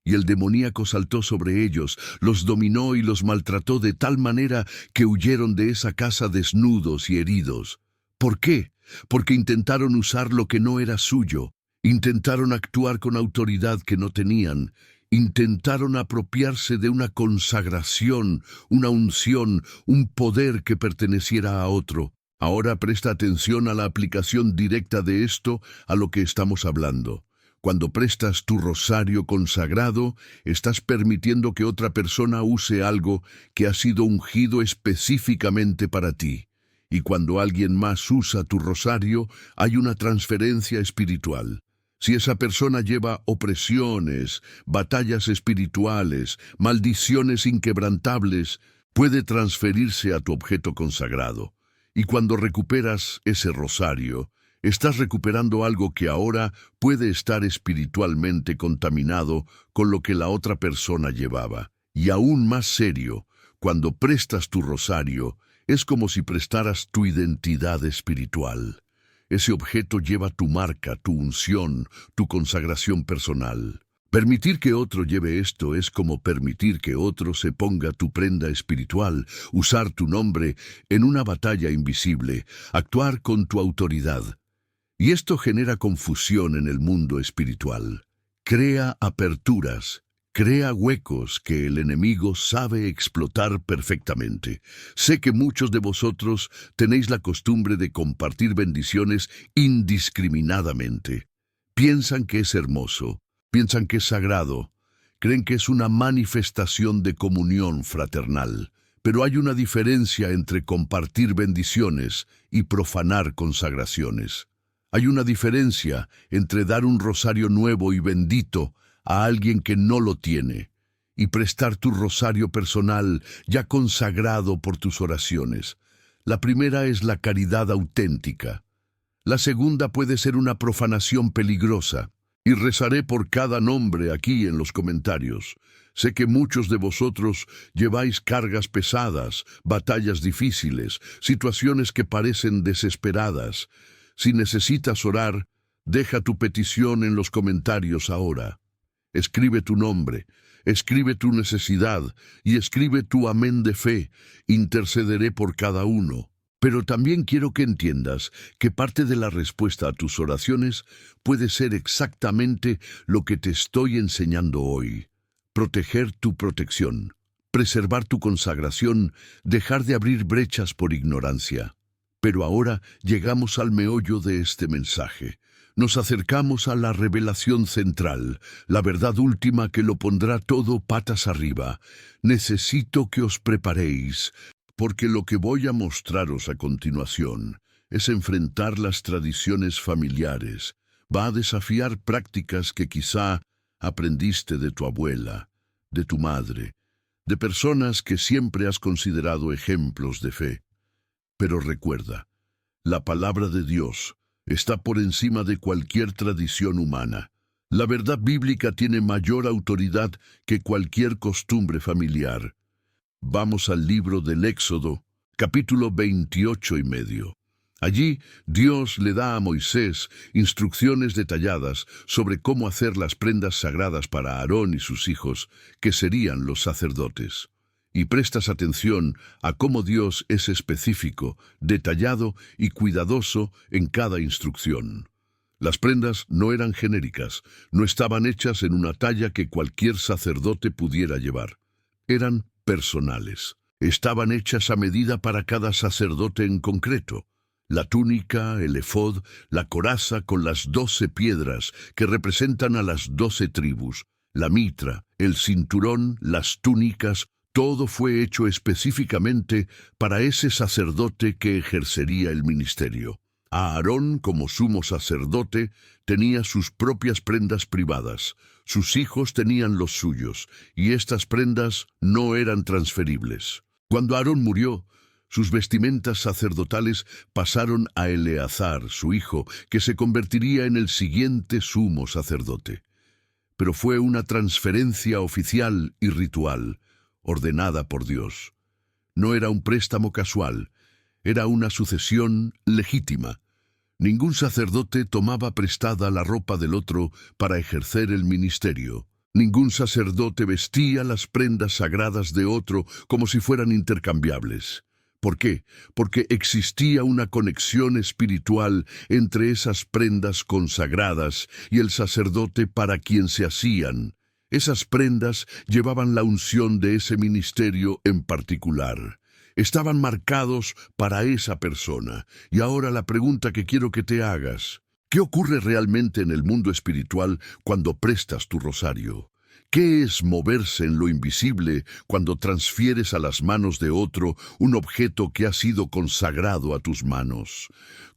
[SPEAKER 1] Y el demoníaco saltó sobre ellos, los dominó y los maltrató de tal manera que huyeron de esa casa desnudos y heridos. ¿Por qué? Porque intentaron usar lo que no era suyo, intentaron actuar con autoridad que no tenían, intentaron apropiarse de una consagración, una unción, un poder que perteneciera a otro. Ahora presta atención a la aplicación directa de esto a lo que estamos hablando. Cuando prestas tu rosario consagrado, estás permitiendo que otra persona use algo que ha sido ungido específicamente para ti. Y cuando alguien más usa tu rosario, hay una transferencia espiritual. Si esa persona lleva opresiones, batallas espirituales, maldiciones inquebrantables, puede transferirse a tu objeto consagrado. Y cuando recuperas ese rosario, estás recuperando algo que ahora puede estar espiritualmente contaminado con lo que la otra persona llevaba. Y aún más serio, cuando prestas tu rosario, es como si prestaras tu identidad espiritual. Ese objeto lleva tu marca, tu unción, tu consagración personal. Permitir que otro lleve esto es como permitir que otro se ponga tu prenda espiritual, usar tu nombre en una batalla invisible, actuar con tu autoridad. Y esto genera confusión en el mundo espiritual. Crea aperturas, crea huecos que el enemigo sabe explotar perfectamente. Sé que muchos de vosotros tenéis la costumbre de compartir bendiciones indiscriminadamente. Piensan que es hermoso, piensan que es sagrado, creen que es una manifestación de comunión fraternal. Pero hay una diferencia entre compartir bendiciones y profanar consagraciones. Hay una diferencia entre dar un rosario nuevo y bendito a alguien que no lo tiene y prestar tu rosario personal ya consagrado por tus oraciones. La primera es la caridad auténtica. La segunda puede ser una profanación peligrosa. Y rezaré por cada nombre aquí en los comentarios. Sé que muchos de vosotros lleváis cargas pesadas, batallas difíciles, situaciones que parecen desesperadas. Si necesitas orar, deja tu petición en los comentarios ahora. Escribe tu nombre, escribe tu necesidad y escribe tu amén de fe. Intercederé por cada uno. Pero también quiero que entiendas que parte de la respuesta a tus oraciones puede ser exactamente lo que te estoy enseñando hoy. Proteger tu protección, preservar tu consagración, dejar de abrir brechas por ignorancia. Pero ahora llegamos al meollo de este mensaje. Nos acercamos a la revelación central, la verdad última que lo pondrá todo patas arriba. Necesito que os preparéis, porque lo que voy a mostraros a continuación es enfrentar las tradiciones familiares. Va a desafiar prácticas que quizá aprendiste de tu abuela, de tu madre, de personas que siempre has considerado ejemplos de fe. Pero recuerda, la palabra de Dios está por encima de cualquier tradición humana. La verdad bíblica tiene mayor autoridad que cualquier costumbre familiar. Vamos al libro del Éxodo, capítulo 28 y medio. Allí, Dios le da a Moisés instrucciones detalladas sobre cómo hacer las prendas sagradas para Aarón y sus hijos, que serían los sacerdotes. Y prestas atención a cómo Dios es específico, detallado y cuidadoso en cada instrucción. Las prendas no eran genéricas, no estaban hechas en una talla que cualquier sacerdote pudiera llevar. Eran personales. Estaban hechas a medida para cada sacerdote en concreto. La túnica, el efod, la coraza con las 12 piedras que representan a las 12 tribus, la mitra, el cinturón, las túnicas, todo fue hecho específicamente para ese sacerdote que ejercería el ministerio. Aarón, como sumo sacerdote, tenía sus propias prendas privadas. Sus hijos tenían los suyos, y estas prendas no eran transferibles. Cuando Aarón murió, sus vestimentas sacerdotales pasaron a Eleazar, su hijo, que se convertiría en el siguiente sumo sacerdote. Pero fue una transferencia oficial y ritual, ordenada por Dios. No era un préstamo casual, era una sucesión legítima. Ningún sacerdote tomaba prestada la ropa del otro para ejercer el ministerio. Ningún sacerdote vestía las prendas sagradas de otro como si fueran intercambiables. ¿Por qué? Porque existía una conexión espiritual entre esas prendas consagradas y el sacerdote para quien se hacían. Esas prendas llevaban la unción de ese ministerio en particular. Estaban marcados para esa persona. Y ahora la pregunta que quiero que te hagas: ¿qué ocurre realmente en el mundo espiritual cuando prestas tu rosario? ¿Qué es moverse en lo invisible cuando transfieres a las manos de otro un objeto que ha sido consagrado a tus manos?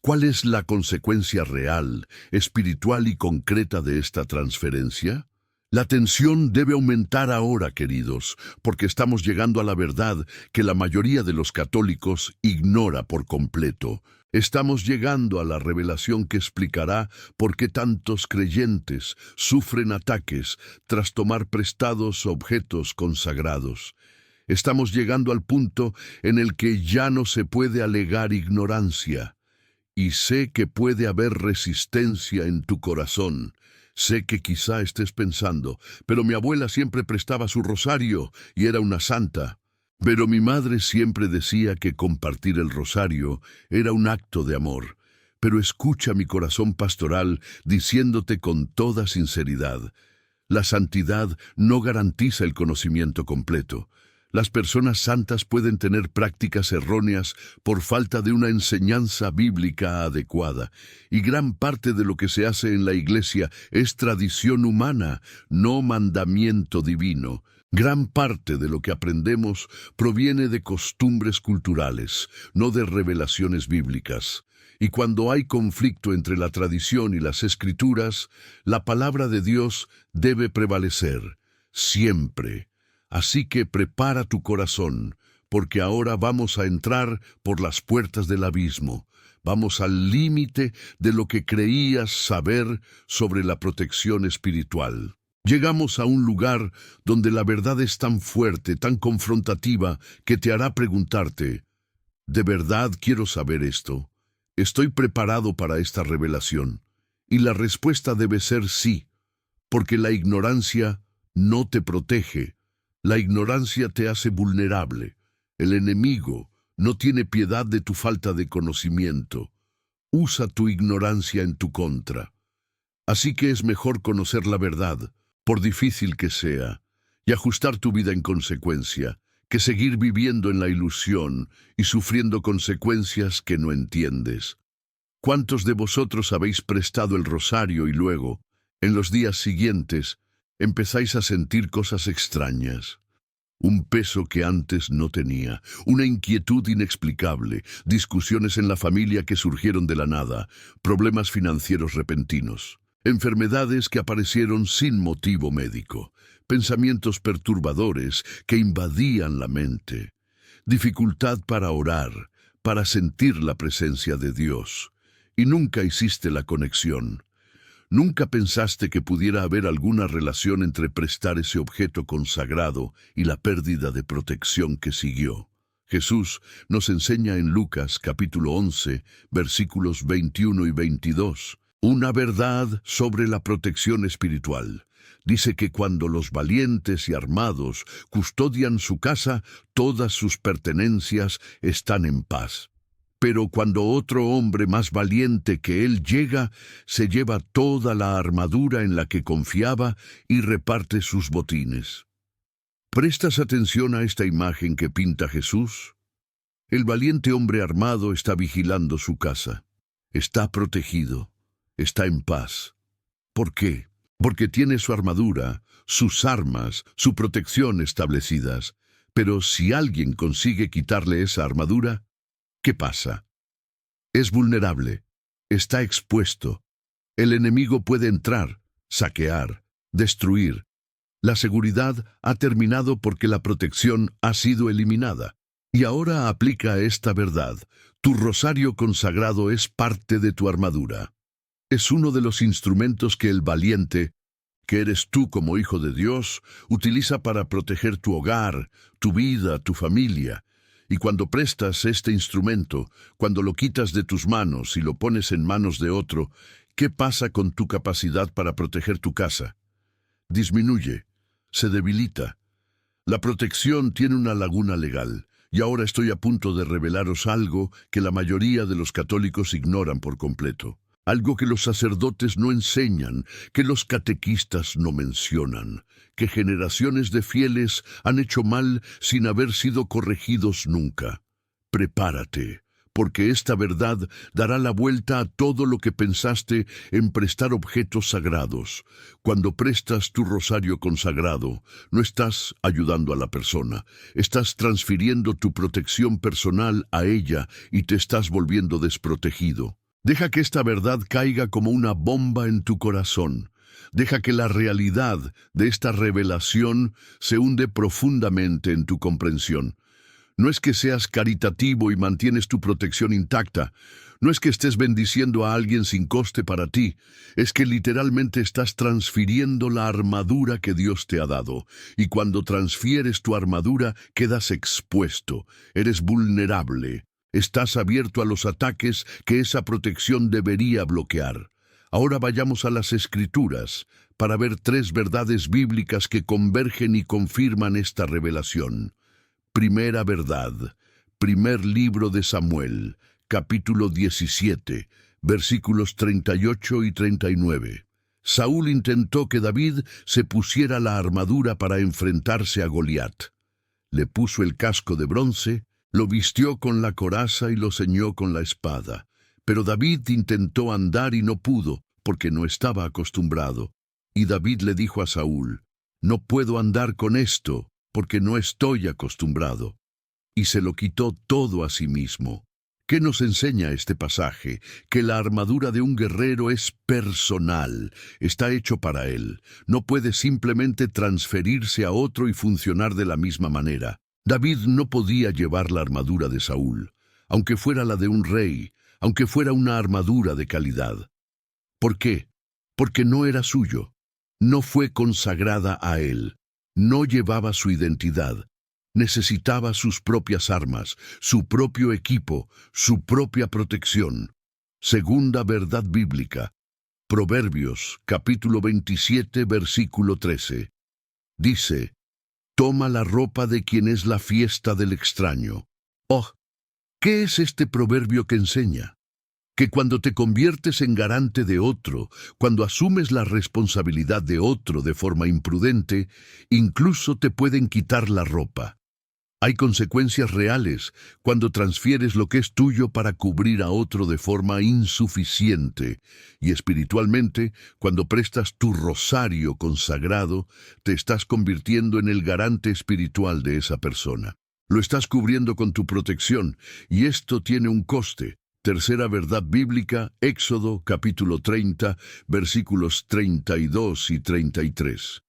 [SPEAKER 1] ¿Cuál es la consecuencia real, espiritual y concreta de esta transferencia? La tensión debe aumentar ahora, queridos, porque estamos llegando a la verdad que la mayoría de los católicos ignora por completo. Estamos llegando a la revelación que explicará por qué tantos creyentes sufren ataques tras tomar prestados objetos consagrados. Estamos llegando al punto en el que ya no se puede alegar ignorancia. Y sé que puede haber resistencia en tu corazón. Sé que quizá estés pensando, pero mi abuela siempre prestaba su rosario y era una santa. Pero mi madre siempre decía que compartir el rosario era un acto de amor. Pero escucha mi corazón pastoral diciéndote con toda sinceridad: la santidad no garantiza el conocimiento completo. Las personas santas pueden tener prácticas erróneas por falta de una enseñanza bíblica adecuada, y gran parte de lo que se hace en la iglesia es tradición humana, no mandamiento divino. Gran parte de lo que aprendemos proviene de costumbres culturales, no de revelaciones bíblicas. Y cuando hay conflicto entre la tradición y las escrituras, la palabra de Dios debe prevalecer, siempre. Así que prepara tu corazón, porque ahora vamos a entrar por las puertas del abismo. Vamos al límite de lo que creías saber sobre la protección espiritual. Llegamos a un lugar donde la verdad es tan fuerte, tan confrontativa, que te hará preguntarte: ¿de verdad quiero saber esto? ¿Estoy preparado para esta revelación? Y la respuesta debe ser sí, porque la ignorancia no te protege. La ignorancia te hace vulnerable. El enemigo no tiene piedad de tu falta de conocimiento. Usa tu ignorancia en tu contra. Así que es mejor conocer la verdad, por difícil que sea, y ajustar tu vida en consecuencia, que seguir viviendo en la ilusión y sufriendo consecuencias que no entiendes. ¿Cuántos de vosotros habéis prestado el rosario y luego, en los días siguientes, empezáis a sentir cosas extrañas? Un peso que antes no tenía, una inquietud inexplicable, discusiones en la familia que surgieron de la nada, problemas financieros repentinos, enfermedades que aparecieron sin motivo médico, pensamientos perturbadores que invadían la mente, dificultad para orar, para sentir la presencia de Dios, y nunca hiciste la conexión. ¿Nunca pensaste que pudiera haber alguna relación entre prestar ese objeto consagrado y la pérdida de protección que siguió? Jesús nos enseña en Lucas capítulo 11, versículos 21 y 22, una verdad sobre la protección espiritual. Dice que cuando los valientes y armados custodian su casa, todas sus pertenencias están en paz. Pero cuando otro hombre más valiente que él llega, se lleva toda la armadura en la que confiaba y reparte sus botines. ¿Prestas atención a esta imagen que pinta Jesús? El valiente hombre armado está vigilando su casa. Está protegido. Está en paz. ¿Por qué? Porque tiene su armadura, sus armas, su protección establecidas. Pero si alguien consigue quitarle esa armadura, ¿qué pasa? Es vulnerable, está expuesto. El enemigo puede entrar, saquear, destruir. La seguridad ha terminado porque la protección ha sido eliminada. Y ahora aplica esta verdad: tu rosario consagrado es parte de tu armadura. Es uno de los instrumentos que el valiente, que eres tú como hijo de Dios, utiliza para proteger tu hogar, tu vida, tu familia. Y cuando prestas este instrumento, cuando lo quitas de tus manos y lo pones en manos de otro, ¿qué pasa con tu capacidad para proteger tu casa? Disminuye, se debilita. La protección tiene una laguna legal, y ahora estoy a punto de revelaros algo que la mayoría de los católicos ignoran por completo. Algo que los sacerdotes no enseñan, que los catequistas no mencionan, que generaciones de fieles han hecho mal sin haber sido corregidos nunca. Prepárate, porque esta verdad dará la vuelta a todo lo que pensaste en prestar objetos sagrados. Cuando prestas tu rosario consagrado, no estás ayudando a la persona, estás transfiriendo tu protección personal a ella y te estás volviendo desprotegido. Deja que esta verdad caiga como una bomba en tu corazón. Deja que la realidad de esta revelación se hunde profundamente en tu comprensión. No es que seas caritativo y mantienes tu protección intacta. No es que estés bendiciendo a alguien sin coste para ti. Es que literalmente estás transfiriendo la armadura que Dios te ha dado. Y cuando transfieres tu armadura, quedas expuesto. Eres vulnerable. Estás abierto a los ataques que esa protección debería bloquear. Ahora vayamos a las Escrituras para ver tres verdades bíblicas que convergen y confirman esta revelación. Primera verdad, primer libro de Samuel, capítulo 17, versículos 38 y 39. Saúl intentó que David se pusiera la armadura para enfrentarse a Goliat. Le puso el casco de bronce, lo vistió con la coraza y lo ceñó con la espada. Pero David intentó andar y no pudo, porque no estaba acostumbrado. Y David le dijo a Saúl: «No puedo andar con esto, porque no estoy acostumbrado». Y se lo quitó todo a sí mismo. ¿Qué nos enseña este pasaje? Que la armadura de un guerrero es personal, está hecho para él. No puede simplemente transferirse a otro y funcionar de la misma manera. David no podía llevar la armadura de Saúl, aunque fuera la de un rey, aunque fuera una armadura de calidad. ¿Por qué? Porque no era suyo. No fue consagrada a él. No llevaba su identidad. Necesitaba sus propias armas, su propio equipo, su propia protección. Segunda verdad bíblica. Proverbios, capítulo 27, versículo 13. Dice: «Toma la ropa de quien es la fiesta del extraño». Oh, ¿qué es este proverbio que enseña? Que cuando te conviertes en garante de otro, cuando asumes la responsabilidad de otro de forma imprudente, incluso te pueden quitar la ropa. Hay consecuencias reales cuando transfieres lo que es tuyo para cubrir a otro de forma insuficiente. Y espiritualmente, cuando prestas tu rosario consagrado, te estás convirtiendo en el garante espiritual de esa persona. Lo estás cubriendo con tu protección, y esto tiene un coste. Tercera verdad bíblica, Éxodo capítulo 30, versículos 32 y 33.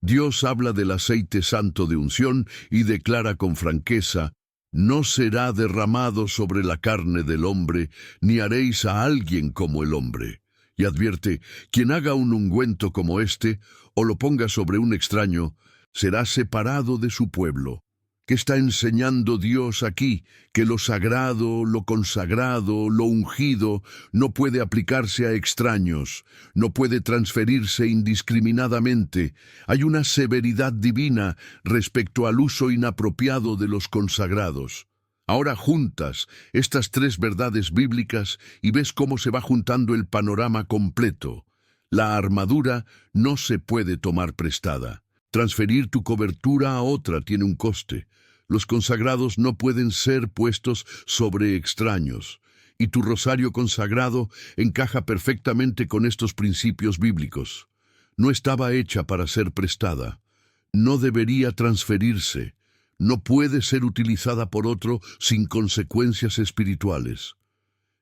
[SPEAKER 1] Dios habla del aceite santo de unción y declara con franqueza: «No será derramado sobre la carne del hombre, ni haréis a alguien como el hombre». Y advierte: «Quien haga un ungüento como este, o lo ponga sobre un extraño, será separado de su pueblo». ¿Qué está enseñando Dios aquí? Que lo sagrado, lo consagrado, lo ungido no puede aplicarse a extraños, no puede transferirse indiscriminadamente. Hay una severidad divina respecto al uso inapropiado de los consagrados. Ahora juntas estas tres verdades bíblicas y ves cómo se va juntando el panorama completo. La armadura no se puede tomar prestada. Transferir tu cobertura a otra tiene un coste. Los consagrados no pueden ser puestos sobre extraños. Y tu rosario consagrado encaja perfectamente con estos principios bíblicos. No estaba hecha para ser prestada. No debería transferirse. No puede ser utilizada por otro sin consecuencias espirituales.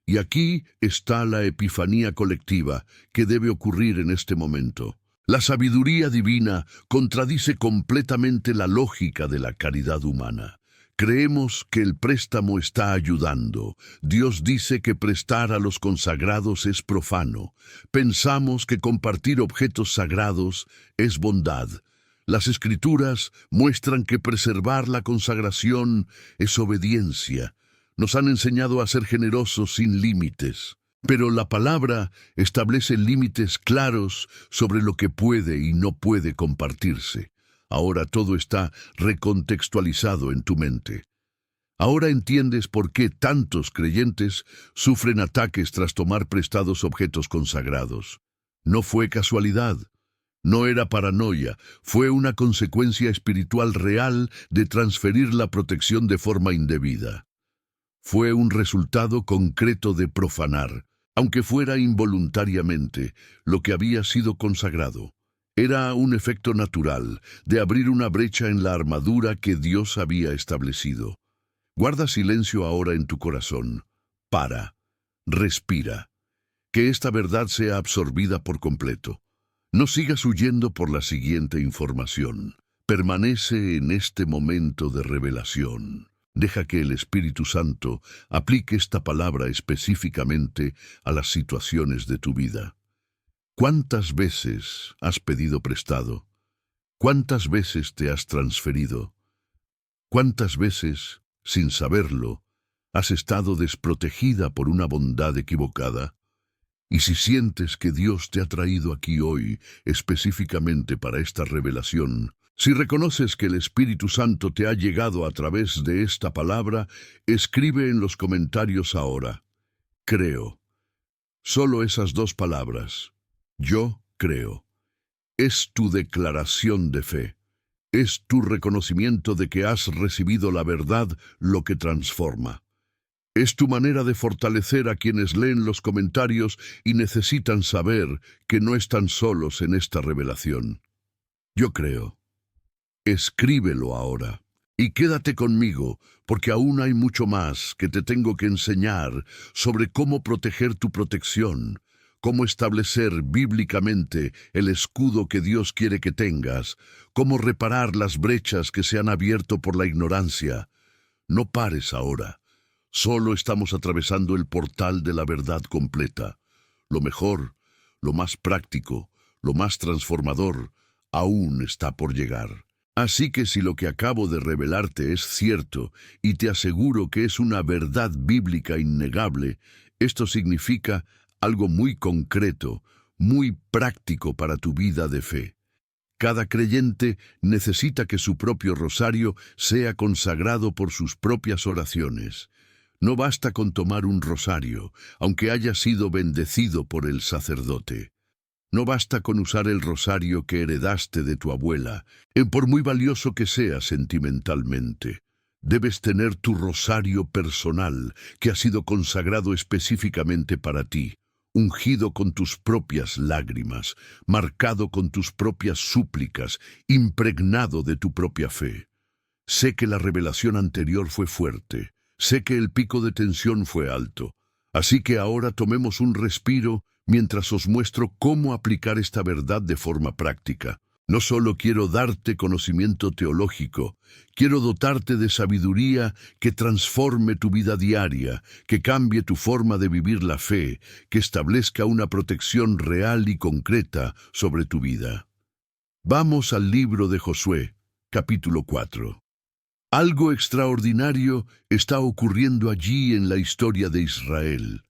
[SPEAKER 1] Y aquí está la epifanía colectiva que debe ocurrir en este momento. La sabiduría divina contradice completamente la lógica de la caridad humana. Creemos que el préstamo está ayudando. Dios dice que prestar a los consagrados es profano. Pensamos que compartir objetos sagrados es bondad. Las Escrituras muestran que preservar la consagración es obediencia. Nos han enseñado a ser generosos sin límites. Pero la palabra establece límites claros sobre lo que puede y no puede compartirse. Ahora todo está recontextualizado en tu mente. Ahora entiendes por qué tantos creyentes sufren ataques tras tomar prestados objetos consagrados. No fue casualidad, no era paranoia, fue una consecuencia espiritual real de transferir la protección de forma indebida. Fue un resultado concreto de profanar, aunque fuera involuntariamente, lo que había sido consagrado. Era un efecto natural de abrir una brecha en la armadura que Dios había establecido. Guarda silencio ahora en tu corazón. Para. Respira. Que esta verdad sea absorbida por completo. No sigas huyendo por la siguiente información. Permanece en este momento de revelación. Deja que el Espíritu Santo aplique esta palabra específicamente a las situaciones de tu vida. ¿Cuántas veces has pedido prestado? ¿Cuántas veces te has transferido? ¿Cuántas veces, sin saberlo, ¿Has estado desprotegida por una bondad equivocada? Y si sientes que Dios te ha traído aquí hoy específicamente para esta revelación, si reconoces que el Espíritu Santo te ha llegado a través de esta palabra, escribe en los comentarios ahora: creo. Solo esas dos palabras. Yo creo. Es tu declaración de fe. Es tu reconocimiento de que has recibido la verdad lo que transforma. Es tu manera de fortalecer a quienes leen los comentarios y necesitan saber que no están solos en esta revelación. Yo creo. Escríbelo ahora. Y quédate conmigo, porque aún hay mucho más que te tengo que enseñar sobre cómo proteger tu protección, cómo establecer bíblicamente el escudo que Dios quiere que tengas, cómo reparar las brechas que se han abierto por la ignorancia. No pares ahora. Solo estamos atravesando el portal de la verdad completa. Lo mejor, lo más práctico, lo más transformador, aún está por llegar. Así que si lo que acabo de revelarte es cierto, y te aseguro que es una verdad bíblica innegable, esto significa algo muy concreto, muy práctico para tu vida de fe. Cada creyente necesita que su propio rosario sea consagrado por sus propias oraciones. No basta con tomar un rosario, aunque haya sido bendecido por el sacerdote. No basta con usar el rosario que heredaste de tu abuela, por muy valioso que sea sentimentalmente. Debes tener tu rosario personal, que ha sido consagrado específicamente para ti, ungido con tus propias lágrimas, marcado con tus propias súplicas, impregnado de tu propia fe. Sé que la revelación anterior fue fuerte, sé que el pico de tensión fue alto, así que ahora tomemos un respiro mientras os muestro cómo aplicar esta verdad de forma práctica. No solo quiero darte conocimiento teológico, quiero dotarte de sabiduría que transforme tu vida diaria, que cambie tu forma de vivir la fe, que establezca una protección real y concreta sobre tu vida. Vamos al libro de Josué, capítulo 4. Algo extraordinario está ocurriendo allí en la historia de Israel.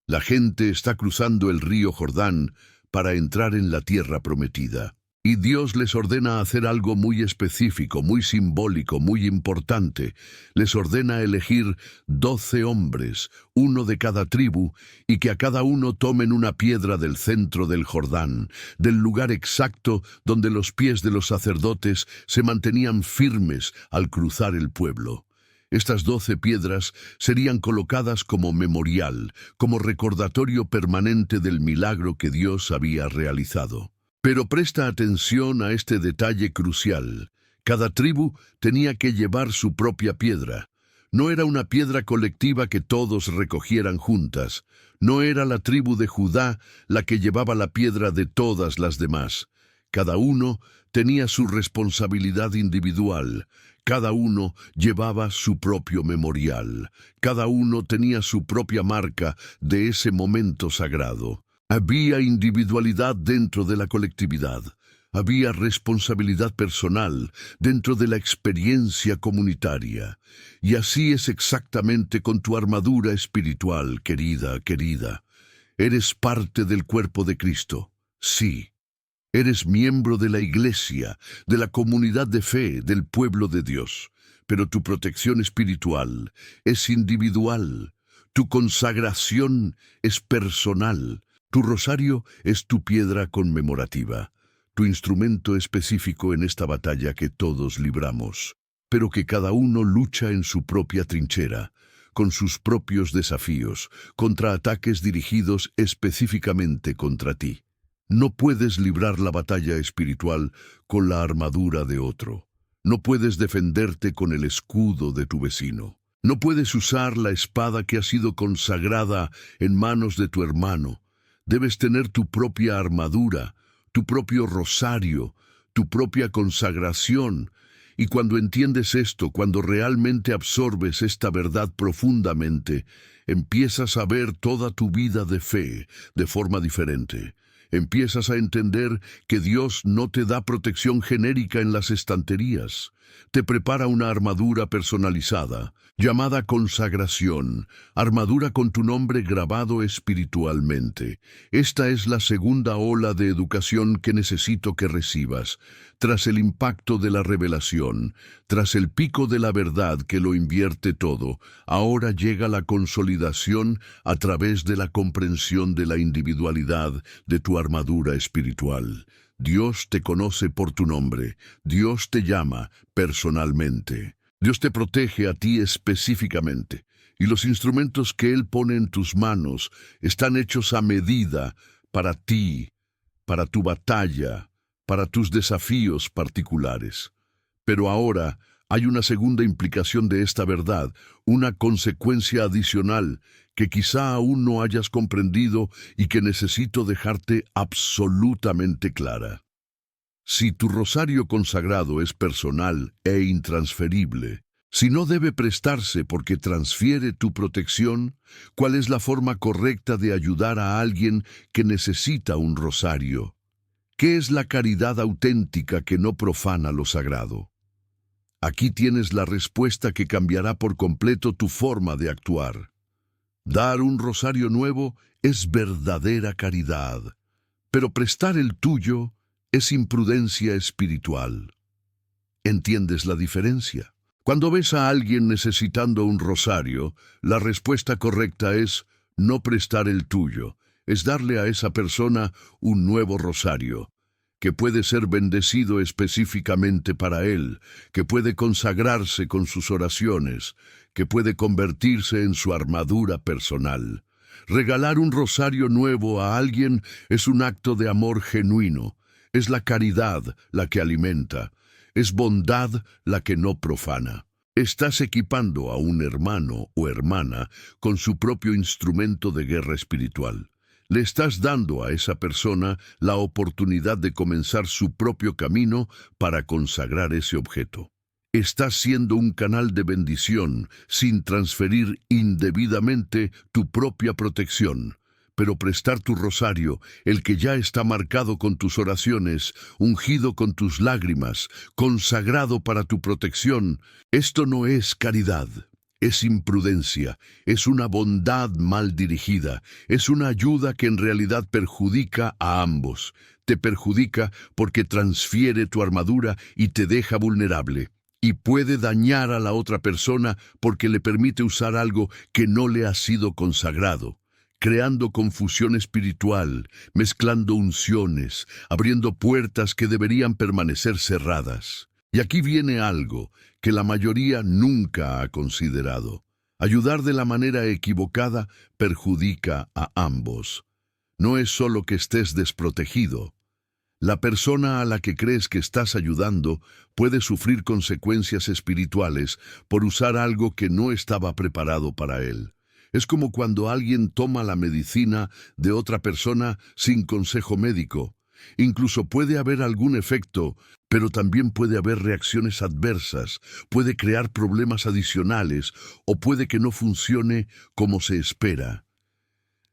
[SPEAKER 1] La gente está cruzando el río Jordán para entrar en la tierra prometida. Y Dios les ordena hacer algo muy específico, muy simbólico, muy importante. Les ordena elegir 12 hombres, uno de cada tribu, y que a cada uno tomen una piedra del centro del Jordán, del lugar exacto donde los pies de los sacerdotes se mantenían firmes al cruzar el pueblo. Estas 12 piedras serían colocadas como memorial, como recordatorio permanente del milagro que Dios había realizado. Pero presta atención a este detalle crucial. Cada tribu tenía que llevar su propia piedra. No era una piedra colectiva que todos recogieran juntas. No era la tribu de Judá la que llevaba la piedra de todas las demás. Cada uno tenía su responsabilidad individual. Cada uno llevaba su propio memorial. Cada uno tenía su propia marca de ese momento sagrado. Había individualidad dentro de la colectividad. Había responsabilidad personal dentro de la experiencia comunitaria. Y así es exactamente con tu armadura espiritual, querida, querida. Eres parte del cuerpo de Cristo. Sí. Eres miembro de la iglesia, de la comunidad de fe, del pueblo de Dios. Pero tu protección espiritual es individual. Tu consagración es personal. Tu rosario es tu piedra conmemorativa, tu instrumento específico en esta batalla que todos libramos, pero que cada uno lucha en su propia trinchera, con sus propios desafíos, contra ataques dirigidos específicamente contra ti. No puedes librar la batalla espiritual con la armadura de otro. No puedes defenderte con el escudo de tu vecino. No puedes usar la espada que ha sido consagrada en manos de tu hermano. Debes tener tu propia armadura, tu propio rosario, tu propia consagración. Y cuando entiendes esto, cuando realmente absorbes esta verdad profundamente, empiezas a ver toda tu vida de fe de forma diferente. Empiezas a entender que Dios no te da protección genérica en las estanterías. te prepara una armadura personalizada, llamada consagración, armadura con tu nombre grabado espiritualmente. Esta es la segunda ola de educación que necesito que recibas. Tras el impacto de la revelación, tras el pico de la verdad que lo invierte todo, ahora llega la consolidación a través de la comprensión de la individualidad de tu armadura espiritual. Dios te conoce por tu nombre. Dios te llama personalmente. Dios te protege a ti específicamente. Y los instrumentos que Él pone en tus manos están hechos a medida para ti, para tu batalla, para tus desafíos particulares. Pero ahora hay una segunda implicación de esta verdad, una consecuencia adicional que quizá aún no hayas comprendido y que necesito dejarte absolutamente clara. Si tu rosario consagrado es personal e intransferible, si no debe prestarse porque transfiere tu protección, ¿cuál es la forma correcta de ayudar a alguien que necesita un rosario? ¿Qué es la caridad auténtica que no profana lo sagrado? Aquí tienes la respuesta que cambiará por completo tu forma de actuar. Dar un rosario nuevo es verdadera caridad, pero prestar el tuyo es imprudencia espiritual. ¿Entiendes la diferencia? Cuando ves a alguien necesitando un rosario, la respuesta correcta es no prestar el tuyo, es darle a esa persona un nuevo rosario, que puede ser bendecido específicamente para él, que puede consagrarse con sus oraciones, que puede convertirse en su armadura personal. Regalar un rosario nuevo a alguien es un acto de amor genuino. Es la caridad la que alimenta, es bondad la que no profana. Estás equipando a un hermano o hermana con su propio instrumento de guerra espiritual. Le estás dando a esa persona la oportunidad de comenzar su propio camino para consagrar ese objeto. Estás siendo un canal de bendición sin transferir indebidamente tu propia protección. Pero prestar tu rosario, el que ya está marcado con tus oraciones, ungido con tus lágrimas, consagrado para tu protección, esto no es caridad, es imprudencia, es una bondad mal dirigida, es una ayuda que en realidad perjudica a ambos. Te perjudica porque transfiere tu armadura y te deja vulnerable. Y puede dañar a la otra persona porque le permite usar algo que no le ha sido consagrado, creando confusión espiritual, mezclando unciones, abriendo puertas que deberían permanecer cerradas. Y aquí viene algo que la mayoría nunca ha considerado. Ayudar de la manera equivocada perjudica a ambos. No es solo que estés desprotegido. La persona a la que crees que estás ayudando puede sufrir consecuencias espirituales por usar algo que no estaba preparado para él. Es como cuando alguien toma la medicina de otra persona sin consejo médico. Incluso puede haber algún efecto, pero también puede haber reacciones adversas, puede crear problemas adicionales o puede que no funcione como se espera.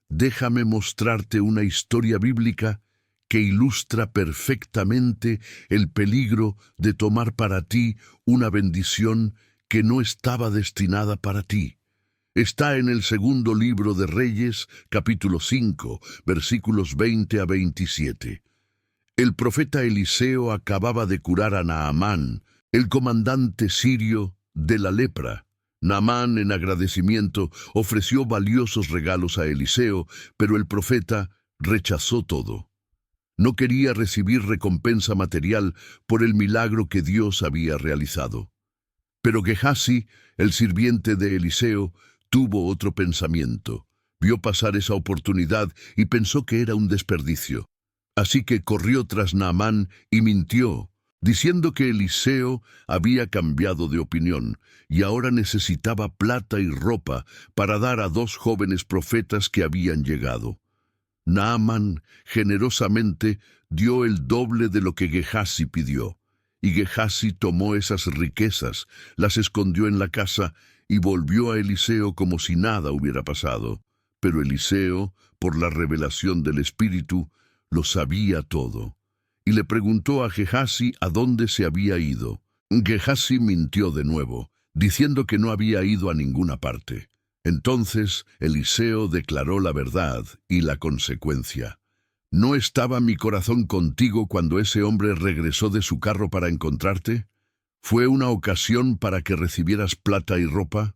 [SPEAKER 1] Déjame mostrarte una historia bíblica que ilustra perfectamente el peligro de tomar para ti una bendición que no estaba destinada para ti. Está en el segundo libro de Reyes, capítulo 5, versículos 20 a 27. El profeta Eliseo acababa de curar a Naamán, el comandante sirio de la lepra. Naamán, en agradecimiento, ofreció valiosos regalos a Eliseo, pero el profeta rechazó todo. No quería recibir recompensa material por el milagro que Dios había realizado. Pero Gehazi, el sirviente de Eliseo, tuvo otro pensamiento. Vio pasar esa oportunidad y pensó que era un desperdicio. Así que corrió tras Naamán y mintió, diciendo que Eliseo había cambiado de opinión y ahora necesitaba plata y ropa para dar a 2 jóvenes profetas que habían llegado. Naamán generosamente dio el doble de lo que Gehazi pidió, y Gehazi tomó esas riquezas, las escondió en la casa y volvió a Eliseo como si nada hubiera pasado. Pero Eliseo, por la revelación del Espíritu, lo sabía todo, y le preguntó a Gehazi a dónde se había ido. Gehazi mintió de nuevo, diciendo que no había ido a ninguna parte. Entonces Eliseo declaró la verdad y la consecuencia. ¿No estaba mi corazón contigo cuando ese hombre regresó de su carro para encontrarte? ¿Fue una ocasión para que recibieras plata y ropa?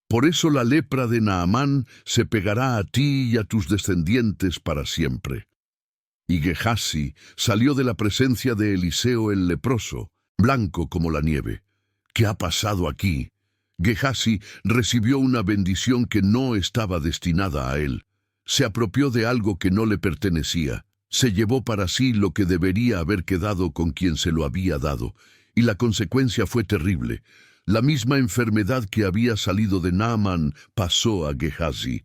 [SPEAKER 1] Por eso la lepra de Naamán se pegará a ti y a tus descendientes para siempre. Y Gehazi salió de la presencia de Eliseo el leproso, blanco como la nieve. ¿Qué ha pasado aquí? Gehazi recibió una bendición que no estaba destinada a él. Se apropió de algo que no le pertenecía. Se llevó para sí lo que debería haber quedado con quien se lo había dado. Y la consecuencia fue terrible. La misma enfermedad que había salido de Naamán pasó a Gehazi.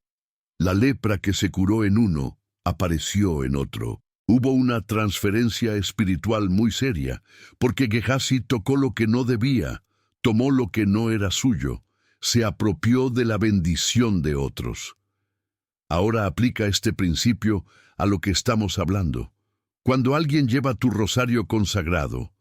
[SPEAKER 1] La lepra que se curó en uno apareció en otro. Hubo una transferencia espiritual muy seria, porque Gehazi tocó lo que no debía, tomó lo que no era suyo, se apropió de la bendición de otros. Ahora aplica este principio a lo que estamos hablando. Cuando alguien lleva tu rosario consagrado,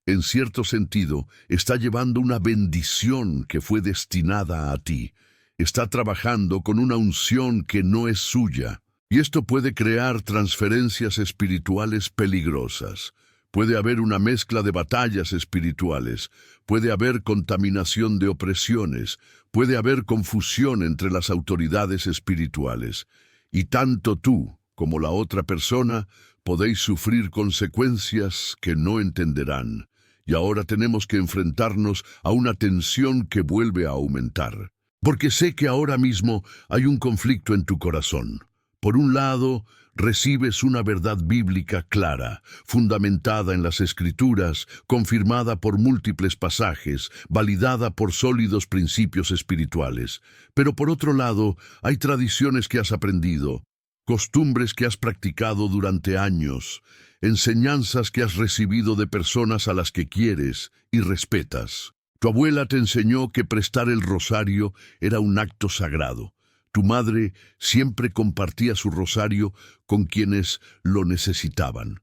[SPEAKER 1] en cierto sentido, está llevando una bendición que fue destinada a ti. Está trabajando con una unción que no es suya. Y esto puede crear transferencias espirituales peligrosas. Puede haber una mezcla de batallas espirituales. Puede haber contaminación de opresiones. Puede haber confusión entre las autoridades espirituales. Y tanto tú como la otra persona podéis sufrir consecuencias que no entenderán. Y ahora tenemos que enfrentarnos a una tensión que vuelve a aumentar. Porque sé que ahora mismo hay un conflicto en tu corazón. Por un lado, recibes una verdad bíblica clara, fundamentada en las Escrituras, confirmada por múltiples pasajes, validada por sólidos principios espirituales. Pero por otro lado, hay tradiciones que has aprendido, costumbres que has practicado durante años, enseñanzas que has recibido de personas a las que quieres y respetas. Tu abuela te enseñó que prestar el rosario era un acto sagrado. Tu madre siempre compartía su rosario con quienes lo necesitaban.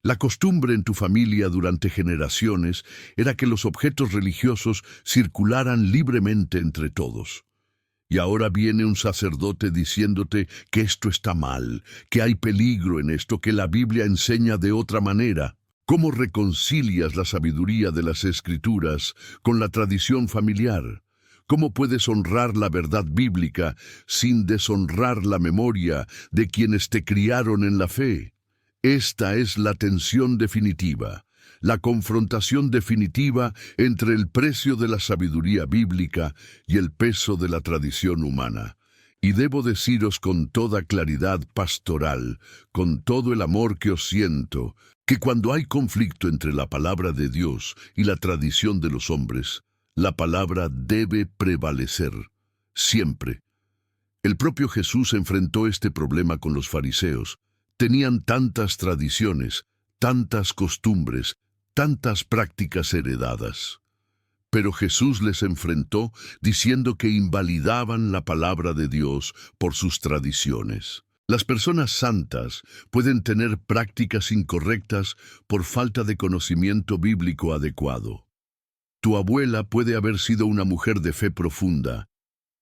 [SPEAKER 1] La costumbre en tu familia durante generaciones era que los objetos religiosos circularan libremente entre todos. Y ahora viene un sacerdote diciéndote que esto está mal, que hay peligro en esto, que la Biblia enseña de otra manera. ¿Cómo reconcilias la sabiduría de las Escrituras con la tradición familiar? ¿Cómo puedes honrar la verdad bíblica sin deshonrar la memoria de quienes te criaron en la fe? Esta es la tensión definitiva, la confrontación definitiva entre el precio de la sabiduría bíblica y el peso de la tradición humana. Y debo deciros con toda claridad pastoral, con todo el amor que os siento, que cuando hay conflicto entre la palabra de Dios y la tradición de los hombres, la palabra debe prevalecer, siempre. El propio Jesús enfrentó este problema con los fariseos. Tenían tantas tradiciones, tantas costumbres, tantas prácticas heredadas. Pero Jesús les enfrentó diciendo que invalidaban la palabra de Dios por sus tradiciones. Las personas santas pueden tener prácticas incorrectas por falta de conocimiento bíblico adecuado. Tu abuela puede haber sido una mujer de fe profunda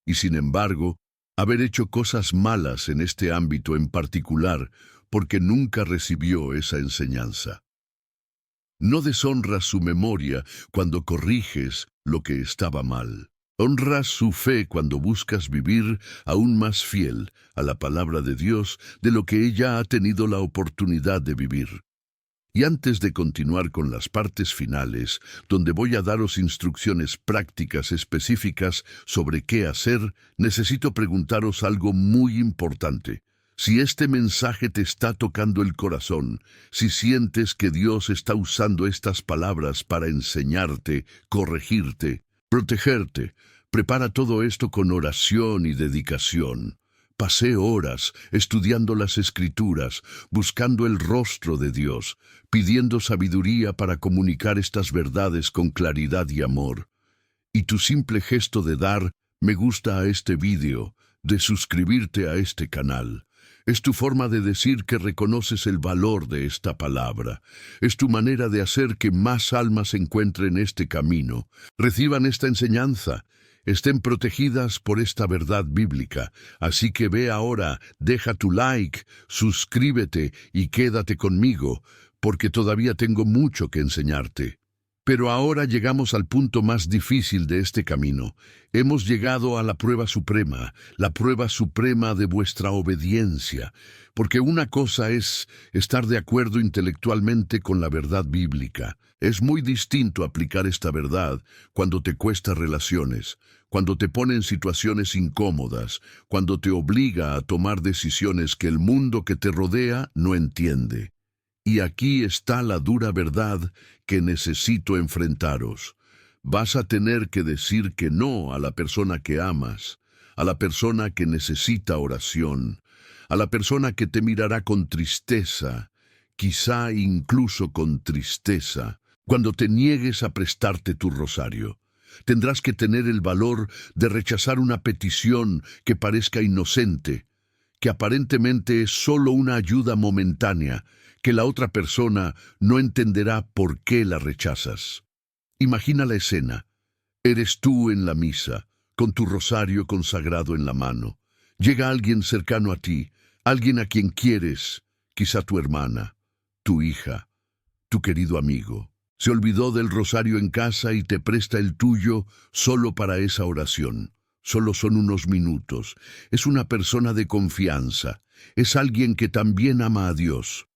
[SPEAKER 1] y, sin embargo, haber hecho cosas malas en este ámbito en particular porque nunca recibió esa enseñanza. No deshonras su memoria cuando corriges lo que estaba mal. Honras su fe cuando buscas vivir aún más fiel a la palabra de Dios de lo que ella ha tenido la oportunidad de vivir. Y antes de continuar con las partes finales, donde voy a daros instrucciones prácticas específicas sobre qué hacer, necesito preguntaros algo muy importante. Si este mensaje te está tocando el corazón, si sientes que Dios está usando estas palabras para enseñarte, corregirte, protegerte, prepara todo esto con oración y dedicación. Pasé horas estudiando las Escrituras, buscando el rostro de Dios, pidiendo sabiduría para comunicar estas verdades con claridad y amor. Y tu simple gesto de dar me gusta a este vídeo, de suscribirte a este canal, Es tu forma de decir que reconoces el valor de esta palabra. Es tu manera de hacer que más almas encuentren este camino, reciban esta enseñanza, estén protegidas por esta verdad bíblica. Así que ve ahora, deja tu like, suscríbete y quédate conmigo, porque todavía tengo mucho que enseñarte. Pero ahora llegamos al punto más difícil de este camino. Hemos llegado a la prueba suprema de vuestra obediencia, porque una cosa es estar de acuerdo intelectualmente con la verdad bíblica. Es muy distinto aplicar esta verdad cuando te cuesta relaciones, cuando te pone en situaciones incómodas, cuando te obliga a tomar decisiones que el mundo que te rodea no entiende. Y aquí está la dura verdad que necesito enfrentaros. Vas a tener que decir que no a la persona que amas, a la persona que necesita oración, a la persona que te mirará con tristeza, quizá incluso con tristeza, cuando te niegues a prestarte tu rosario. Tendrás que tener el valor de rechazar una petición que parezca inocente, que aparentemente es solo una ayuda momentánea, que la otra persona no entenderá por qué la rechazas. Imagina la escena. Eres tú en la misa, con tu rosario consagrado en la mano. Llega alguien cercano a ti, alguien a quien quieres, quizá tu hermana, tu hija, tu querido amigo. Se olvidó del rosario en casa y te presta el tuyo solo para esa oración. Solo son unos minutos. Es una persona de confianza. Es alguien que también ama a Dios.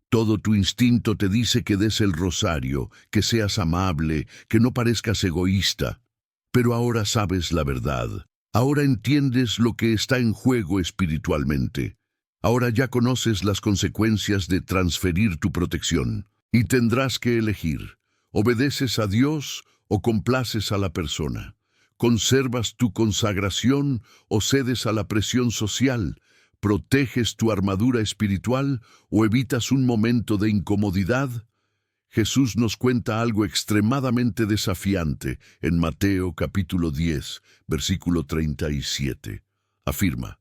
[SPEAKER 1] Todo tu instinto te dice que des el rosario, que seas amable, que no parezcas egoísta. Pero ahora sabes la verdad. Ahora entiendes lo que está en juego espiritualmente. Ahora ya conoces las consecuencias de transferir tu protección. Y tendrás que elegir. ¿Obedeces a Dios o complaces a la persona? ¿Conservas tu consagración o cedes a la presión social? ¿Proteges tu armadura espiritual o evitas un momento de incomodidad? Jesús nos cuenta algo extremadamente desafiante en Mateo capítulo 10, versículo 37. Afirma: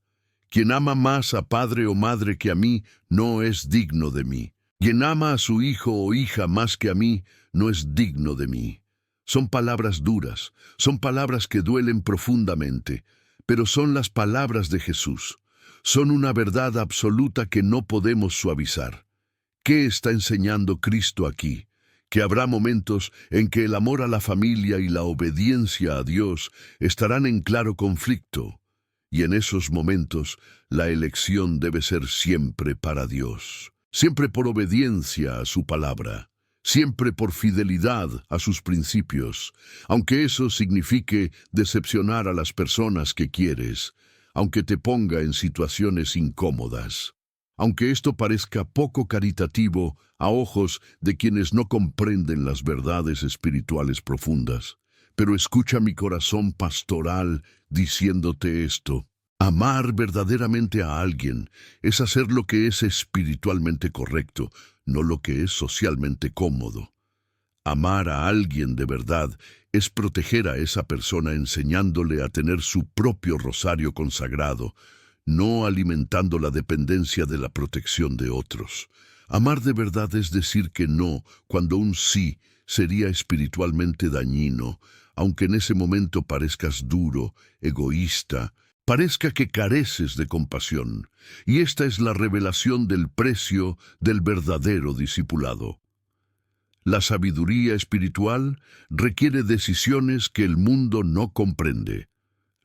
[SPEAKER 1] quien ama más a padre o madre que a mí, no es digno de mí. Quien ama a su hijo o hija más que a mí, no es digno de mí. Son palabras duras, son palabras que duelen profundamente, pero son las palabras de Jesús. Son una verdad absoluta que no podemos suavizar. ¿Qué está enseñando Cristo aquí? Que habrá momentos en que el amor a la familia y la obediencia a Dios estarán en claro conflicto. Y en esos momentos, la elección debe ser siempre para Dios. Siempre por obediencia a su palabra. Siempre por fidelidad a sus principios. Aunque eso signifique decepcionar a las personas que quieres. Aunque te ponga en situaciones incómodas. Aunque esto parezca poco caritativo a ojos de quienes no comprenden las verdades espirituales profundas. Pero escucha mi corazón pastoral diciéndote esto. Amar verdaderamente a alguien es hacer lo que es espiritualmente correcto, no lo que es socialmente cómodo. Amar a alguien de verdad es proteger a esa persona enseñándole a tener su propio rosario consagrado, no alimentando la dependencia de la protección de otros. Amar de verdad es decir que no, cuando un sí sería espiritualmente dañino, aunque en ese momento parezcas duro, egoísta, parezca que careces de compasión. Y esta es la revelación del precio del verdadero discipulado. La sabiduría espiritual requiere decisiones que el mundo no comprende.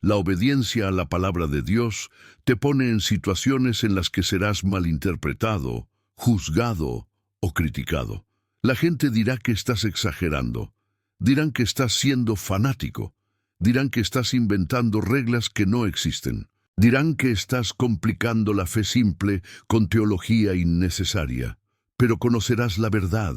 [SPEAKER 1] La obediencia a la palabra de Dios te pone en situaciones en las que serás malinterpretado, juzgado o criticado. La gente dirá que estás exagerando, dirán que estás siendo fanático, dirán que estás inventando reglas que no existen, dirán que estás complicando la fe simple con teología innecesaria. Pero conocerás la verdad.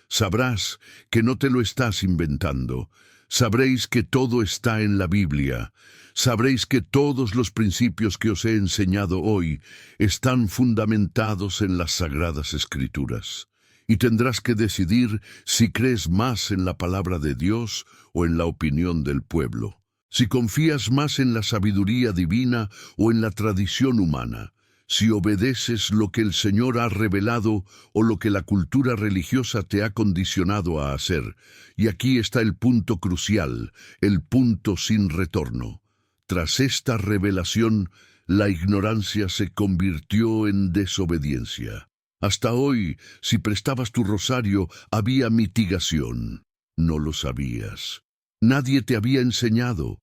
[SPEAKER 1] Sabrás que no te lo estás inventando. Sabréis que todo está en la Biblia. Sabréis que todos los principios que os he enseñado hoy están fundamentados en las Sagradas Escrituras. Y tendrás que decidir si crees más en la palabra de Dios o en la opinión del pueblo. Si confías más en la sabiduría divina o en la tradición humana. si obedeces lo que el Señor ha revelado o lo que la cultura religiosa te ha condicionado a hacer. Y aquí está el punto crucial, el punto sin retorno. Tras esta revelación, la ignorancia se convirtió en desobediencia. Hasta hoy, si prestabas tu rosario, había mitigación. No lo sabías. Nadie te había enseñado.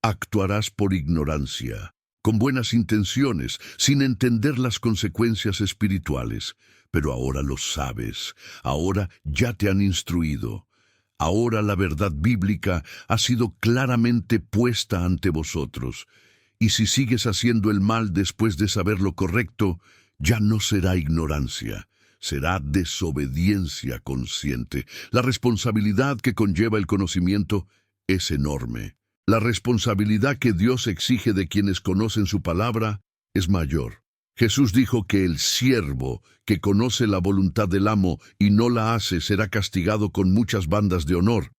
[SPEAKER 1] Actuarás por ignorancia, con buenas intenciones, sin entender las consecuencias espirituales. Pero ahora lo sabes, ahora ya te han instruido. Ahora la verdad bíblica ha sido claramente puesta ante vosotros. Y si sigues haciendo el mal después de saber lo correcto, ya no será ignorancia, será desobediencia consciente. La responsabilidad que conlleva el conocimiento es enorme. La responsabilidad que Dios exige de quienes conocen su palabra es mayor. Jesús dijo que el siervo que conoce la voluntad del amo y no la hace será castigado con muchas bandas de honor,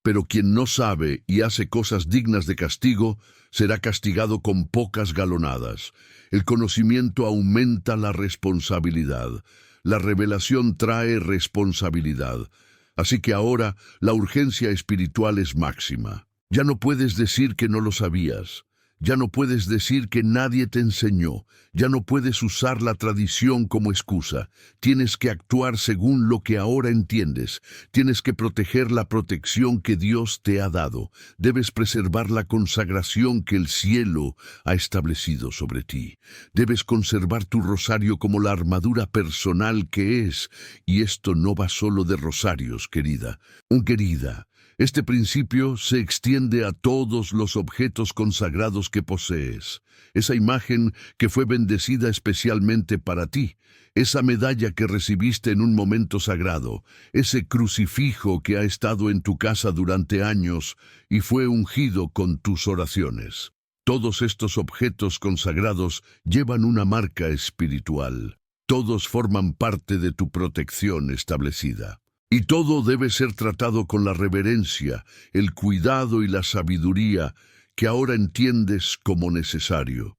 [SPEAKER 1] pero quien no sabe y hace cosas dignas de castigo será castigado con pocas galonadas. El conocimiento aumenta la responsabilidad. La revelación trae responsabilidad. Así que ahora la urgencia espiritual es máxima. Ya no puedes decir que no lo sabías. Ya no puedes decir que nadie te enseñó. Ya no puedes usar la tradición como excusa. Tienes que actuar según lo que ahora entiendes. Tienes que proteger la protección que Dios te ha dado. Debes preservar la consagración que el cielo ha establecido sobre ti. Debes conservar tu rosario como la armadura personal que es. Y esto no va solo de rosarios, querida. Querida. Este principio se extiende a todos los objetos consagrados que posees. Esa imagen que fue bendecida especialmente para ti, esa medalla que recibiste en un momento sagrado, ese crucifijo que ha estado en tu casa durante años y fue ungido con tus oraciones. Todos estos objetos consagrados llevan una marca espiritual. Todos forman parte de tu protección establecida. Y todo debe ser tratado con la reverencia, el cuidado y la sabiduría que ahora entiendes como necesario.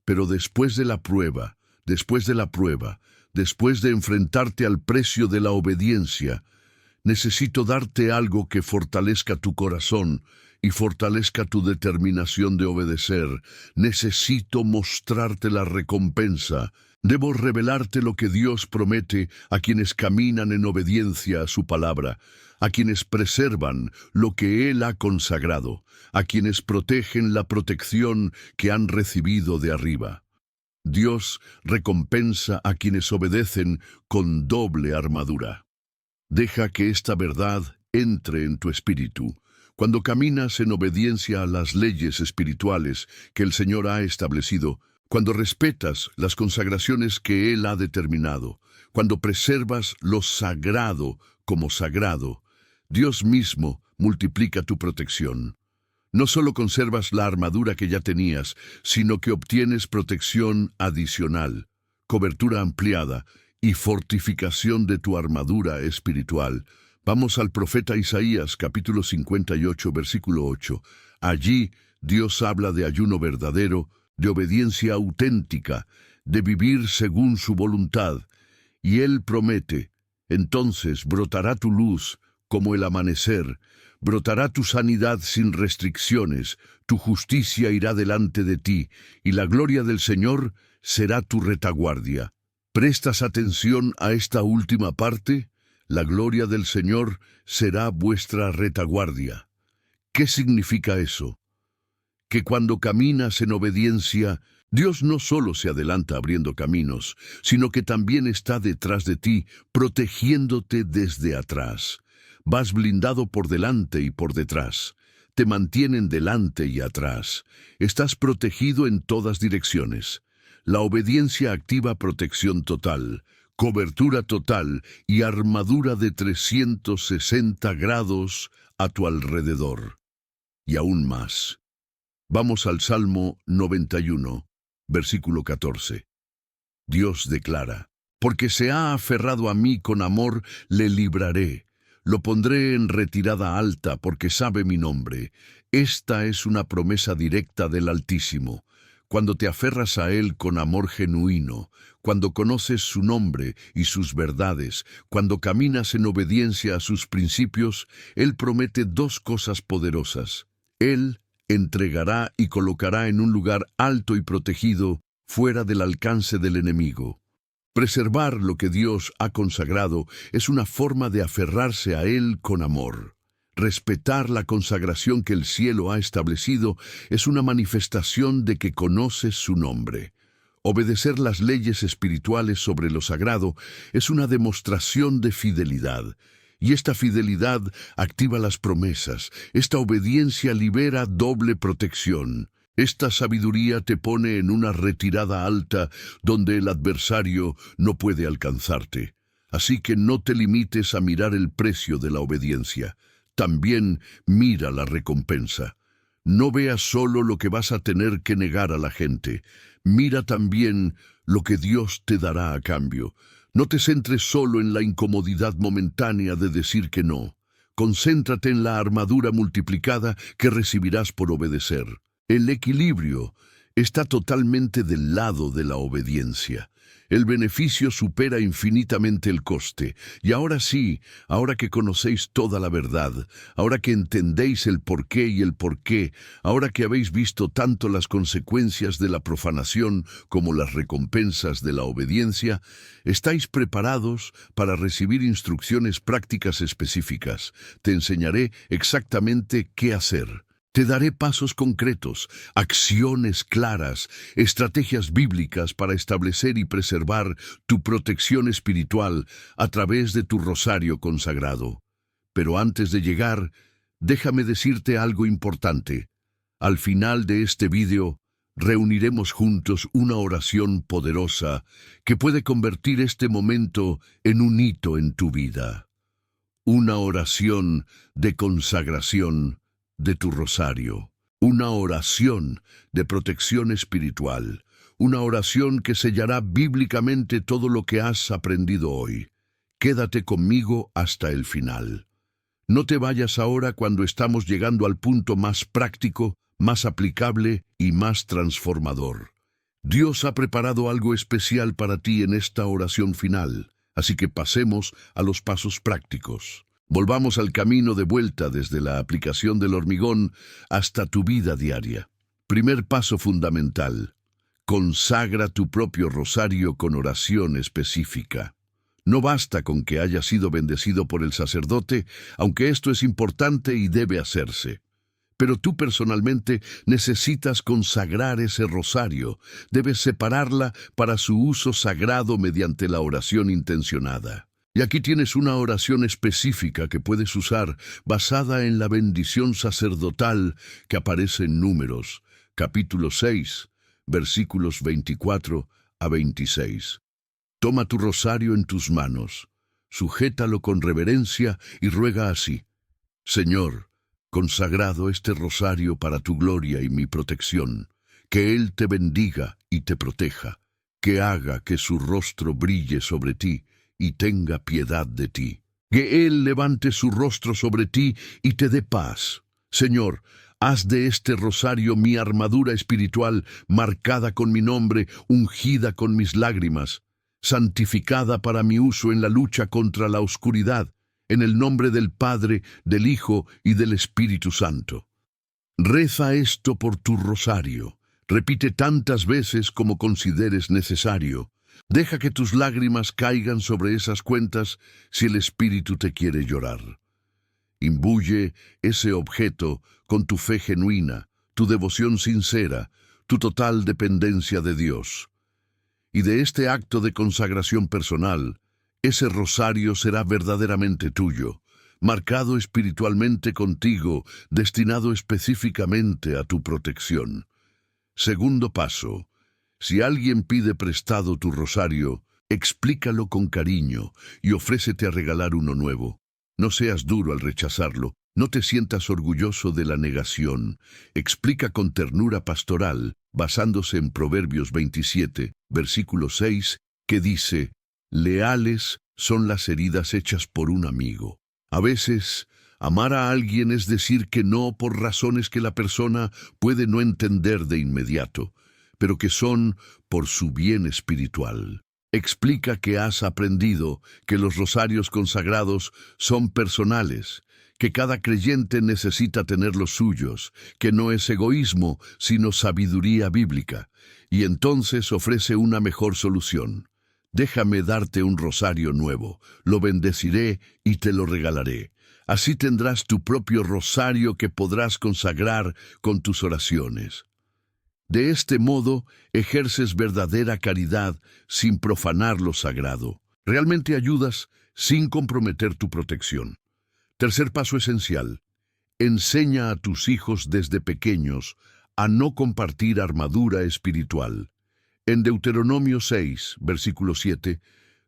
[SPEAKER 1] Pero después de la prueba, después de enfrentarte al precio de la obediencia, necesito darte algo que fortalezca tu corazón y fortalezca tu determinación de obedecer. Necesito mostrarte la recompensa. Debo revelarte lo que Dios promete a quienes caminan en obediencia a su palabra, a quienes preservan lo que Él ha consagrado, a quienes protegen la protección que han recibido de arriba. Dios recompensa a quienes obedecen con doble armadura. Deja que esta verdad entre en tu espíritu. Cuando caminas en obediencia a las leyes espirituales que el Señor ha establecido, cuando respetas las consagraciones que Él ha determinado, cuando preservas lo sagrado como sagrado, Dios mismo multiplica tu protección. No solo conservas la armadura que ya tenías, sino que obtienes protección adicional, cobertura ampliada y fortificación de tu armadura espiritual. Vamos al profeta Isaías, capítulo 58, versículo 8. Allí Dios habla de ayuno verdadero, de obediencia auténtica, de vivir según su voluntad. Y Él promete, entonces brotará tu luz como el amanecer, brotará tu sanidad sin restricciones, tu justicia irá delante de ti, y la gloria del Señor será tu retaguardia. ¿Prestas atención a esta última parte? La gloria del Señor será vuestra retaguardia. ¿Qué significa eso? Que cuando caminas en obediencia, Dios no solo se adelanta abriendo caminos, sino que también está detrás de ti, protegiéndote desde atrás. Vas blindado por delante y por detrás. Te mantienen delante y atrás. Estás protegido en todas direcciones. La obediencia activa protección total, cobertura total y armadura de 360 grados a tu alrededor. Y aún más. Vamos al Salmo 91, versículo 14. Dios declara, porque se ha aferrado a mí con amor, le libraré. Lo pondré en retirada alta porque sabe mi nombre. Esta es una promesa directa del Altísimo. Cuando te aferras a Él con amor genuino, cuando conoces su nombre y sus verdades, cuando caminas en obediencia a sus principios, Él promete dos cosas poderosas. Él entregará y colocará en un lugar alto y protegido, fuera del alcance del enemigo. Preservar lo que Dios ha consagrado es una forma de aferrarse a Él con amor. Respetar la consagración que el cielo ha establecido es una manifestación de que conoces su nombre. Obedecer las leyes espirituales sobre lo sagrado es una demostración de fidelidad. Y esta fidelidad activa las promesas. Esta obediencia libera doble protección. Esta sabiduría te pone en una retirada alta donde el adversario no puede alcanzarte. Así que no te limites a mirar el precio de la obediencia. También mira la recompensa. No veas solo lo que vas a tener que negar a la gente. Mira también lo que Dios te dará a cambio. No te centres solo en la incomodidad momentánea de decir que no. Concéntrate en la armadura multiplicada que recibirás por obedecer. El equilibrio está totalmente del lado de la obediencia. El beneficio supera infinitamente el coste. Y ahora sí, ahora que conocéis toda la verdad, ahora que entendéis el porqué y el porqué, ahora que habéis visto tanto las consecuencias de la profanación como las recompensas de la obediencia, estáis preparados para recibir instrucciones prácticas específicas. Te enseñaré exactamente qué hacer. Te daré pasos concretos, acciones claras, estrategias bíblicas para establecer y preservar tu protección espiritual a través de tu rosario consagrado. Pero antes de llegar, déjame decirte algo importante. Al final de este vídeo, reuniremos juntos una oración poderosa que puede convertir este momento en un hito en tu vida. Una oración de consagración de tu rosario, una oración de protección espiritual, una oración que sellará bíblicamente todo lo que has aprendido hoy. Quédate conmigo hasta el final. No te vayas ahora cuando estamos llegando al punto más práctico, más aplicable y más transformador. Dios ha preparado algo especial para ti en esta oración final, así que pasemos a los pasos prácticos. Volvamos al camino de vuelta desde la aplicación del hormigón hasta tu vida diaria. Primer paso fundamental: consagra tu propio rosario con oración específica. No basta con que hayas sido bendecido por el sacerdote, aunque esto es importante y debe hacerse. Pero tú personalmente necesitas consagrar ese rosario. Debes separarla para su uso sagrado mediante la oración intencionada. Y aquí tienes una oración específica que puedes usar basada en la bendición sacerdotal que aparece en Números, capítulo 6, versículos 24 a 26. Toma tu rosario en tus manos, sujétalo con reverencia y ruega así: Señor, consagrado este rosario para tu gloria y mi protección, que Él te bendiga y te proteja, que haga que su rostro brille sobre ti y tenga piedad de ti. Que Él levante su rostro sobre ti y te dé paz. Señor, haz de este rosario mi armadura espiritual, marcada con mi nombre, ungida con mis lágrimas, santificada para mi uso en la lucha contra la oscuridad, en el nombre del Padre, del Hijo y del Espíritu Santo. Reza esto por tu rosario. Repite tantas veces como consideres necesario. Deja que tus lágrimas caigan sobre esas cuentas si el Espíritu te quiere llorar. Imbuye ese objeto con tu fe genuina, tu devoción sincera, tu total dependencia de Dios. Y de este acto de consagración personal, ese rosario será verdaderamente tuyo, marcado espiritualmente contigo, destinado específicamente a tu protección. Segundo paso: si alguien pide prestado tu rosario, explícalo con cariño y ofrécete a regalar uno nuevo. No seas duro al rechazarlo, no te sientas orgulloso de la negación. Explica con ternura pastoral, basándose en Proverbios 27, versículo 6, que dice: leales son las heridas hechas por un amigo. A veces, amar a alguien es decir que no por razones que la persona puede no entender de inmediato. pero que son por su bien espiritual. Explica que has aprendido que los rosarios consagrados son personales, que cada creyente necesita tener los suyos, que no es egoísmo, sino sabiduría bíblica, y entonces ofrece una mejor solución. Déjame darte un rosario nuevo, lo bendeciré y te lo regalaré. Así tendrás tu propio rosario que podrás consagrar con tus oraciones. De este modo, ejerces verdadera caridad sin profanar lo sagrado. Realmente ayudas sin comprometer tu protección. Tercer paso esencial. Enseña a tus hijos desde pequeños a no compartir armadura espiritual. En Deuteronomio 6, versículo 7,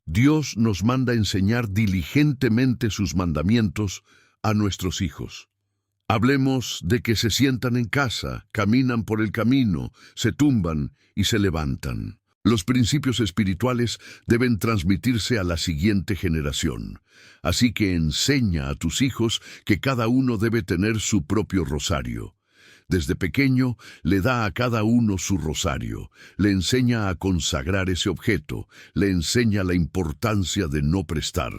[SPEAKER 1] Dios nos manda enseñar diligentemente sus mandamientos a nuestros hijos. Hablemos de que se sientan en casa, caminan por el camino, se tumban y se levantan. Los principios espirituales deben transmitirse a la siguiente generación. Así que enseña a tus hijos que cada uno debe tener su propio rosario. Desde pequeño le da a cada uno su rosario, le enseña a consagrar ese objeto, le enseña la importancia de no prestar.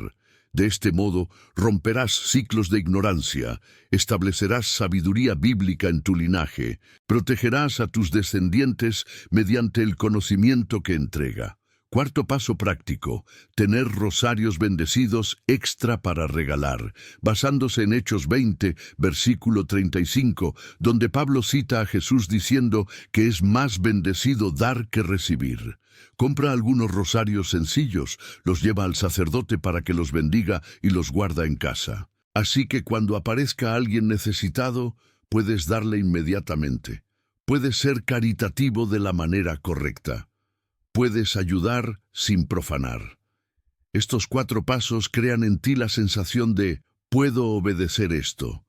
[SPEAKER 1] De este modo, romperás ciclos de ignorancia, establecerás sabiduría bíblica en tu linaje, protegerás a tus descendientes mediante el conocimiento que entrega. Cuarto paso práctico, tener rosarios bendecidos extra para regalar, basándose en Hechos 20, versículo 35, donde Pablo cita a Jesús diciendo que es más bendecido dar que recibir. Compra algunos rosarios sencillos, los lleva al sacerdote para que los bendiga y los guarda en casa. Así que cuando aparezca alguien necesitado, puedes darle inmediatamente. Puedes ser caritativo de la manera correcta. Puedes ayudar sin profanar. Estos 4 pasos crean en ti la sensación de «puedo obedecer esto».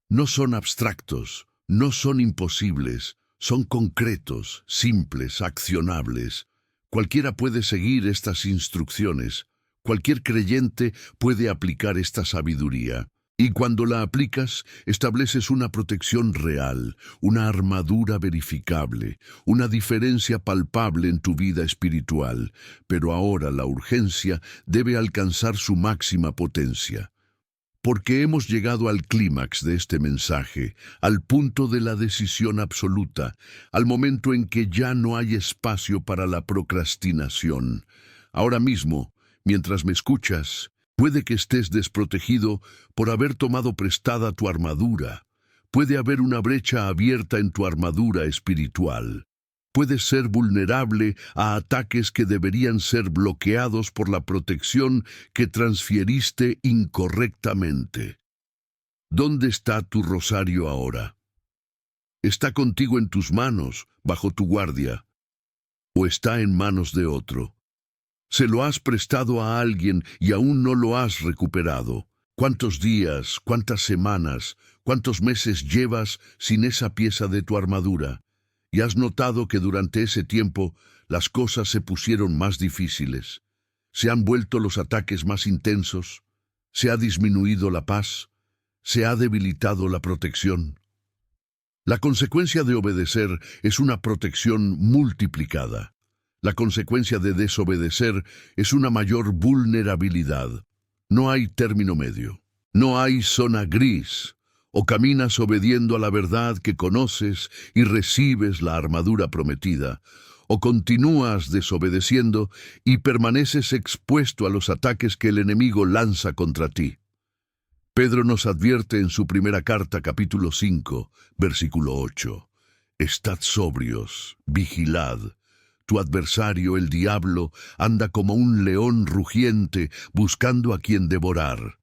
[SPEAKER 1] No son abstractos, no son imposibles, son concretos, simples, accionables. Cualquiera puede seguir estas instrucciones. Cualquier creyente puede aplicar esta sabiduría. Y cuando la aplicas, estableces una protección real, una armadura verificable, una diferencia palpable en tu vida espiritual. Pero ahora la urgencia debe alcanzar su máxima potencia. Porque hemos llegado al clímax de este mensaje, al punto de la decisión absoluta, al momento en que ya no hay espacio para la procrastinación. Ahora mismo, mientras me escuchas, puede que estés desprotegido por haber tomado prestada tu armadura. Puede haber una brecha abierta en tu armadura espiritual. Puedes ser vulnerable a ataques que deberían ser bloqueados por la protección que transfieriste incorrectamente. ¿Dónde está tu rosario ahora? ¿Está contigo en tus manos, bajo tu guardia? ¿O está en manos de otro? ¿Se lo has prestado a alguien y aún no lo has recuperado? ¿Cuántos días, cuántas semanas, cuántos meses llevas sin esa pieza de tu armadura? ¿Y has notado que durante ese tiempo las cosas se pusieron más difíciles? ¿Se han vuelto los ataques más intensos? ¿Se ha disminuido la paz? ¿Se ha debilitado la protección? La consecuencia de obedecer es una protección multiplicada. La consecuencia de desobedecer es una mayor vulnerabilidad. No hay término medio. No hay zona gris. O caminas obediendo a la verdad que conoces y recibes la armadura prometida, o continúas desobedeciendo y permaneces expuesto a los ataques que el enemigo lanza contra ti. Pedro nos advierte en su primera carta, capítulo 5, versículo 8. Estad sobrios, vigilad. Tu adversario, el diablo, anda como un león rugiente buscando a quien devorar.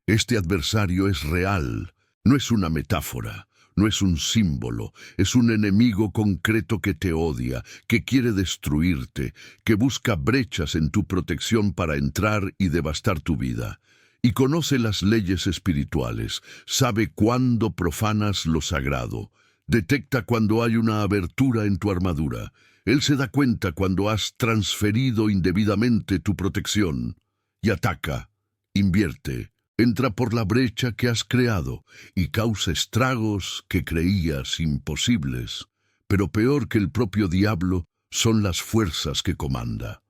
[SPEAKER 1] Este adversario es real. No es una metáfora, no es un símbolo, es un enemigo concreto que te odia, que quiere destruirte, que busca brechas en tu protección para entrar y devastar tu vida. Y conoce las leyes espirituales, sabe cuándo profanas lo sagrado, detecta cuando hay una abertura en tu armadura. Él se da cuenta cuando has transferido indebidamente tu protección y ataca, invierte. Entra por la brecha que has creado y causa estragos que creías imposibles. pero peor que el propio diablo son las fuerzas que comanda.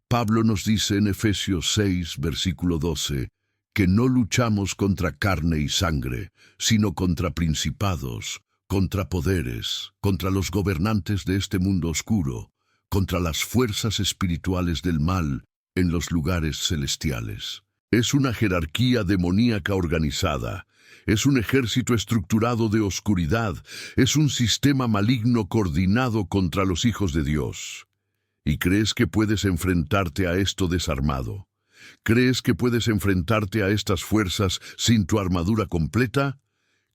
[SPEAKER 1] Pablo nos dice en Efesios 6, versículo 12, que no luchamos contra carne y sangre, sino contra principados, contra poderes, contra los gobernantes de este mundo oscuro, contra las fuerzas espirituales del mal en los lugares celestiales. Es una jerarquía demoníaca organizada, es un ejército estructurado de oscuridad, es un sistema maligno coordinado contra los hijos de Dios. ¿Y crees que puedes enfrentarte a esto desarmado? ¿Crees que puedes enfrentarte a estas fuerzas sin tu armadura completa?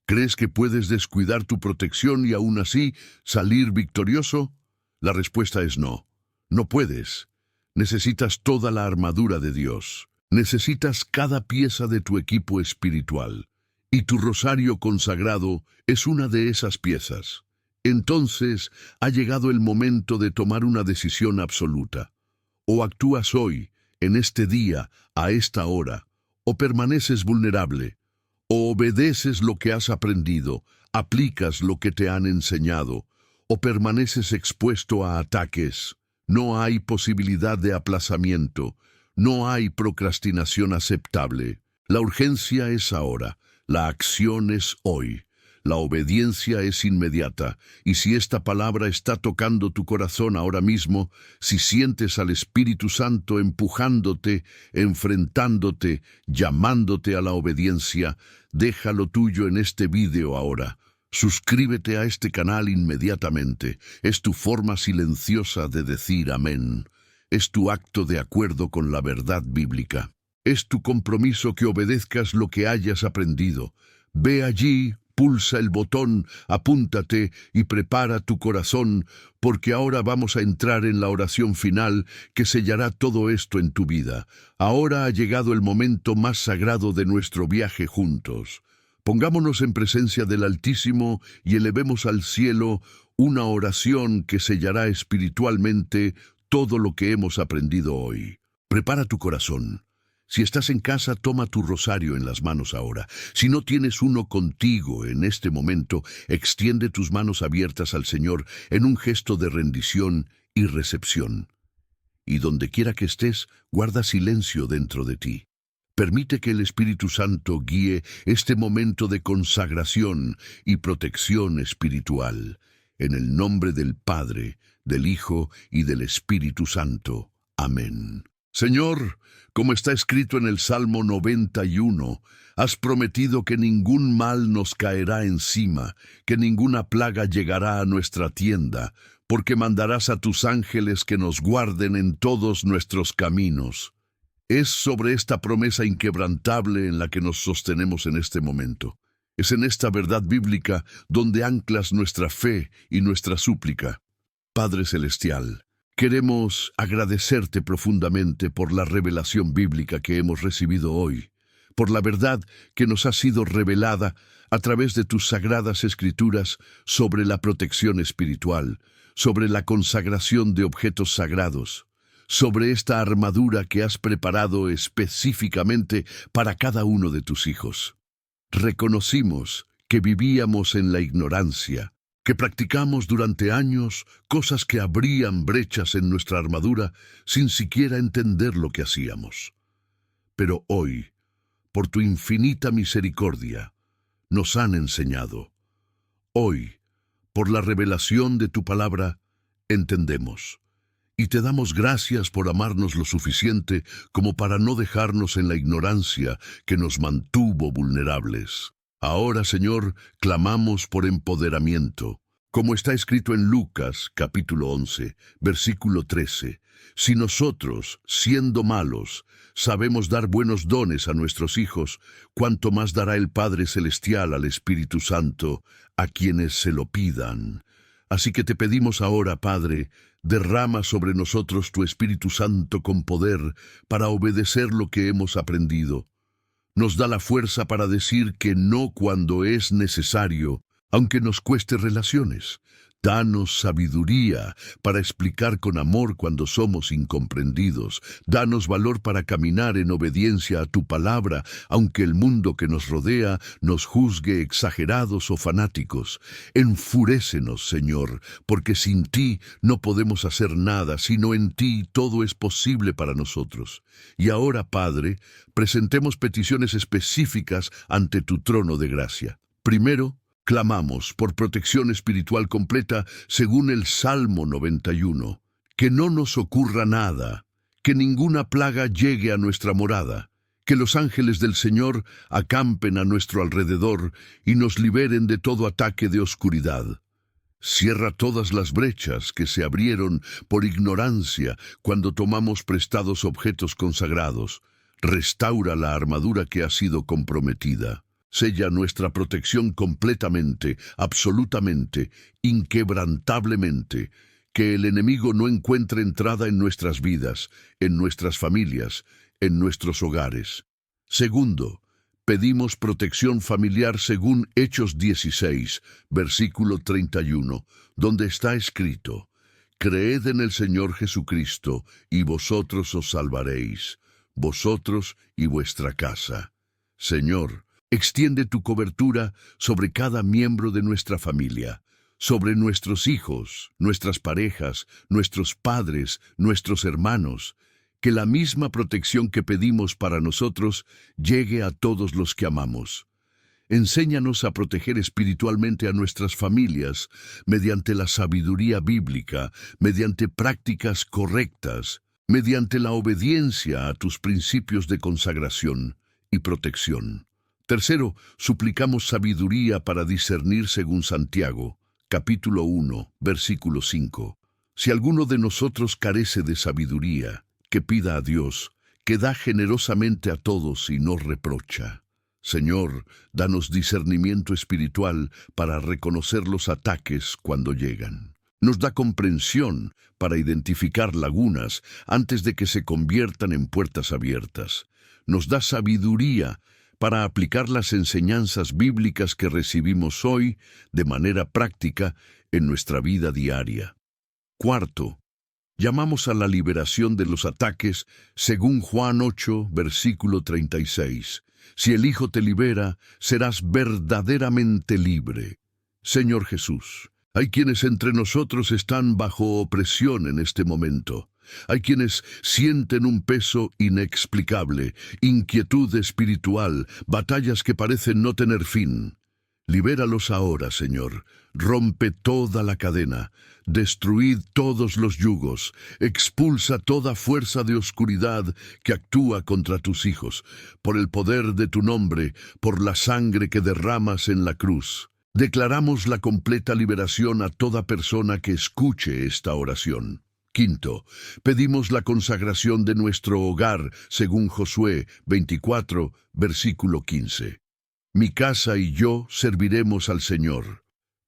[SPEAKER 1] ¿Crees que puedes descuidar tu protección y aún así salir victorioso? La respuesta es no. No puedes. Necesitas toda la armadura de Dios. Necesitas cada pieza de tu equipo espiritual. Y tu rosario consagrado es una de esas piezas. Entonces ha llegado el momento de tomar una decisión absoluta. O actúas hoy, en este día, a esta hora, o permaneces vulnerable, o obedeces lo que has aprendido, aplicas lo que te han enseñado, o permaneces expuesto a ataques. No hay posibilidad de aplazamiento, no hay procrastinación aceptable. La urgencia es ahora, la acción es hoy. La obediencia es inmediata, y si esta palabra está tocando tu corazón ahora mismo, si sientes al Espíritu Santo empujándote, enfrentándote, llamándote a la obediencia, deja lo tuyo en este vídeo ahora. Suscríbete a este canal inmediatamente. Es tu forma silenciosa de decir amén. Es tu acto de acuerdo con la verdad bíblica. Es tu compromiso que obedezcas lo que hayas aprendido. Ve allí, pulsa el botón, apúntate y prepara tu corazón, porque ahora vamos a entrar en la oración final que sellará todo esto en tu vida. Ahora ha llegado el momento más sagrado de nuestro viaje juntos. Pongámonos en presencia del Altísimo y elevemos al cielo una oración que sellará espiritualmente todo lo que hemos aprendido hoy. Prepara tu corazón. Si estás en casa, toma tu rosario en las manos ahora. Si no tienes uno contigo en este momento, extiende tus manos abiertas al Señor en un gesto de rendición y recepción. Y donde quiera que estés, guarda silencio dentro de ti. Permite que el Espíritu Santo guíe este momento de consagración y protección espiritual. En el nombre del Padre, del Hijo y del Espíritu Santo. Amén. Señor, como está escrito en el Salmo 91, has prometido que ningún mal nos caerá encima, que ninguna plaga llegará a nuestra tienda, porque mandarás a tus ángeles que nos guarden en todos nuestros caminos. Es sobre esta promesa inquebrantable en la que nos sostenemos en este momento. Es en esta verdad bíblica donde anclas nuestra fe y nuestra súplica. Padre Celestial, queremos agradecerte profundamente por la revelación bíblica que hemos recibido hoy, por la verdad que nos ha sido revelada a través de tus sagradas escrituras sobre la protección espiritual, sobre la consagración de objetos sagrados, sobre esta armadura que has preparado específicamente para cada uno de tus hijos. Reconocimos que vivíamos en la ignorancia, que practicamos durante años cosas que abrían brechas en nuestra armadura sin siquiera entender lo que hacíamos. Pero hoy, por tu infinita misericordia, nos han enseñado. Hoy, por la revelación de tu palabra, entendemos. Y te damos gracias por amarnos lo suficiente como para no dejarnos en la ignorancia que nos mantuvo vulnerables. Ahora, Señor, clamamos por empoderamiento. Como está escrito en Lucas, capítulo 11, versículo 13, si nosotros, siendo malos, sabemos dar buenos dones a nuestros hijos, ¿cuánto más dará el Padre Celestial al Espíritu Santo a quienes se lo pidan? Así que te pedimos ahora, Padre, derrama sobre nosotros tu Espíritu Santo con poder para obedecer lo que hemos aprendido. Nos da la fuerza para decir que no cuando es necesario, aunque nos cueste relaciones. Danos sabiduría para explicar con amor cuando somos incomprendidos. Danos valor para caminar en obediencia a tu palabra, aunque el mundo que nos rodea nos juzgue exagerados o fanáticos. Enfurécenos, Señor, porque sin ti no podemos hacer nada, sino en ti todo es posible para nosotros. Y ahora, Padre, presentemos peticiones específicas ante tu trono de gracia. Primero, clamamos por protección espiritual completa según el Salmo 91. Que no nos ocurra nada, que ninguna plaga llegue a nuestra morada, que los ángeles del Señor acampen a nuestro alrededor y nos liberen de todo ataque de oscuridad. Cierra todas las brechas que se abrieron por ignorancia cuando tomamos prestados objetos consagrados. Restaura la armadura que ha sido comprometida. Sella nuestra protección completamente, absolutamente, inquebrantablemente, que el enemigo no encuentre entrada en nuestras vidas, en nuestras familias, en nuestros hogares. Segundo, pedimos protección familiar según Hechos 16, versículo 31, donde está escrito: Creed en el Señor Jesucristo, y vosotros os salvaréis, vosotros y vuestra casa. Señor, extiende tu cobertura sobre cada miembro de nuestra familia, sobre nuestros hijos, nuestras parejas, nuestros padres, nuestros hermanos. Que la misma protección que pedimos para nosotros llegue a todos los que amamos. Enséñanos a proteger espiritualmente a nuestras familias mediante la sabiduría bíblica, mediante prácticas correctas, mediante la obediencia a tus principios de consagración y protección. Tercero, suplicamos sabiduría para discernir según Santiago, capítulo 1, versículo 5. Si alguno de nosotros carece de sabiduría, que pida a Dios, que da generosamente a todos y no reprocha. Señor, danos discernimiento espiritual para reconocer los ataques cuando llegan. Nos da comprensión para identificar lagunas antes de que se conviertan en puertas abiertas. Nos da sabiduría para aplicar las enseñanzas bíblicas que recibimos hoy de manera práctica en nuestra vida diaria. Cuarto, llamamos a la liberación de los ataques según Juan 8, versículo 36. Si el Hijo te libera, serás verdaderamente libre. Señor Jesús, hay quienes entre nosotros están bajo opresión en este momento. Hay quienes sienten un peso inexplicable, inquietud espiritual, batallas que parecen no tener fin. Libéralos ahora, Señor. Rompe toda la cadena. Destruid todos los yugos. Expulsa toda fuerza de oscuridad que actúa contra tus hijos. Por el poder de tu nombre, por la sangre que derramas en la cruz. Declaramos la completa liberación a toda persona que escuche esta oración. Quinto, pedimos la consagración de nuestro hogar, según Josué 24, versículo 15. Mi casa y yo serviremos al Señor.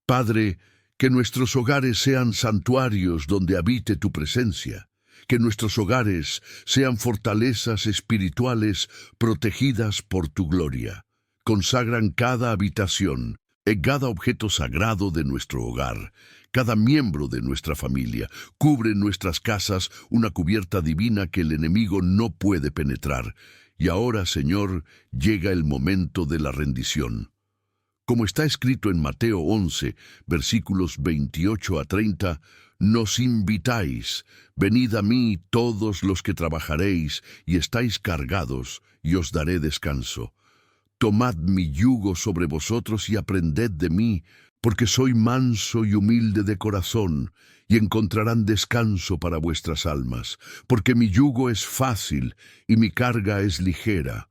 [SPEAKER 1] Padre, que nuestros hogares sean santuarios donde habite tu presencia. Que nuestros hogares sean fortalezas espirituales protegidas por tu gloria. Consagran cada habitación, cada objeto sagrado de nuestro hogar, cada miembro de nuestra familia. Cubre en nuestras casas una cubierta divina que el enemigo no puede penetrar. Y ahora, Señor, llega el momento de la rendición. Como está escrito en Mateo 11, versículos 28 a 30, nos invitáis: venid a mí todos los que trabajaréis y estáis cargados, y os daré descanso. Tomad mi yugo sobre vosotros y aprended de mí, porque soy manso y humilde de corazón, y encontrarán descanso para vuestras almas, porque mi yugo es fácil y mi carga es ligera.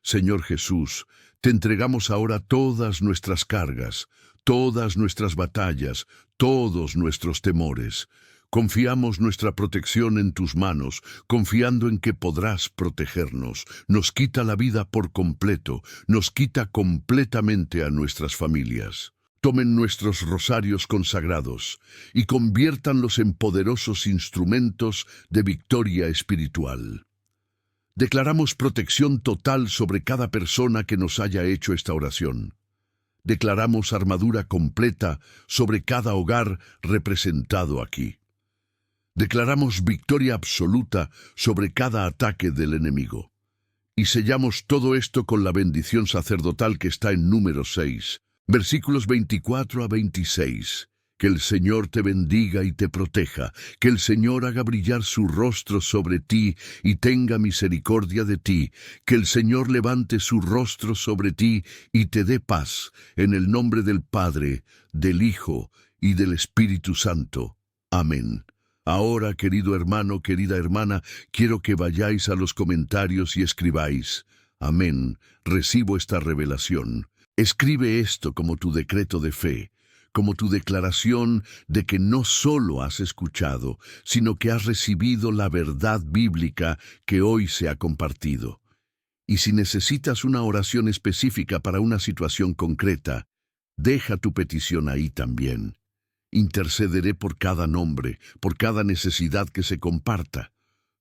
[SPEAKER 1] Señor Jesús, te entregamos ahora todas nuestras cargas, todas nuestras batallas, todos nuestros temores. Confiamos nuestra protección en tus manos, confiando en que podrás protegernos. Nos quita la vida por completo, nos quita completamente a nuestras familias. Tomen nuestros rosarios consagrados y conviértanlos en poderosos instrumentos de victoria espiritual. Declaramos protección total sobre cada persona que nos haya hecho esta oración. Declaramos armadura completa sobre cada hogar representado aquí. Declaramos victoria absoluta sobre cada ataque del enemigo. Y sellamos todo esto con la bendición sacerdotal que está en Números 6, versículos 24 a 26. Que el Señor te bendiga y te proteja, que el Señor haga brillar su rostro sobre ti y tenga misericordia de ti, que el Señor levante su rostro sobre ti y te dé paz, en el nombre del Padre, del Hijo y del Espíritu Santo. Amén. Ahora, querido hermano, querida hermana, quiero que vayáis a los comentarios y escribáis: Amén, recibo esta revelación. Escribe esto como tu decreto de fe, como tu declaración de que no solo has escuchado, sino que has recibido la verdad bíblica que hoy se ha compartido. Y si necesitas una oración específica para una situación concreta, deja tu petición ahí también. Intercederé por cada nombre, por cada necesidad que se comparta.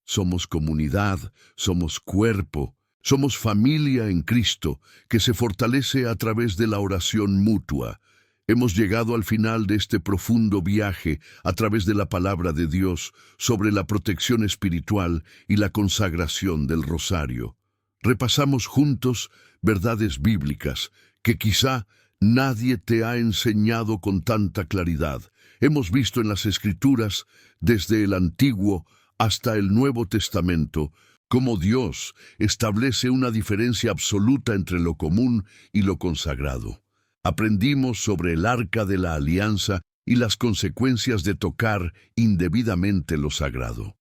[SPEAKER 1] Somos comunidad, somos cuerpo, somos familia en Cristo, que se fortalece a través de la oración mutua. Hemos llegado al final de este profundo viaje a través de la palabra de Dios sobre la protección espiritual y la consagración del rosario. Repasamos juntos verdades bíblicas que quizá nadie te ha enseñado con tanta claridad. Hemos visto en las Escrituras, desde el Antiguo hasta el Nuevo Testamento, cómo Dios establece una diferencia absoluta entre lo común y lo consagrado. Aprendimos sobre el Arca de la Alianza y las consecuencias de tocar indebidamente lo sagrado.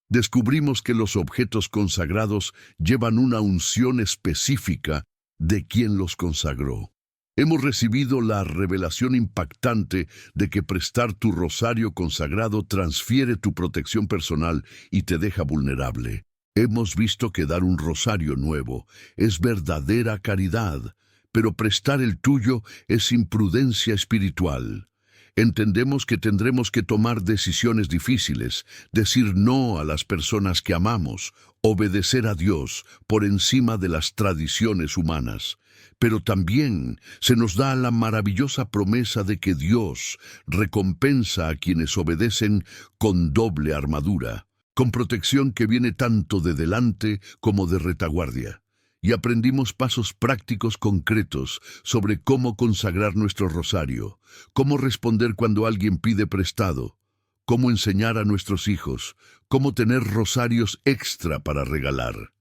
[SPEAKER 1] Descubrimos que los objetos consagrados llevan una unción específica de quien los consagró. Hemos recibido la revelación impactante de que prestar tu rosario consagrado transfiere tu protección personal y te deja vulnerable. Hemos visto que dar un rosario nuevo es verdadera caridad, pero prestar el tuyo es imprudencia espiritual. Entendemos que tendremos que tomar decisiones difíciles, decir no a las personas que amamos, obedecer a Dios por encima de las tradiciones humanas. Pero también se nos da la maravillosa promesa de que Dios recompensa a quienes obedecen con doble armadura, con protección que viene tanto de delante como de retaguardia. Y aprendimos pasos prácticos concretos sobre cómo consagrar nuestro rosario, cómo responder cuando alguien pide prestado, cómo enseñar a nuestros hijos, cómo tener rosarios extra para regalar.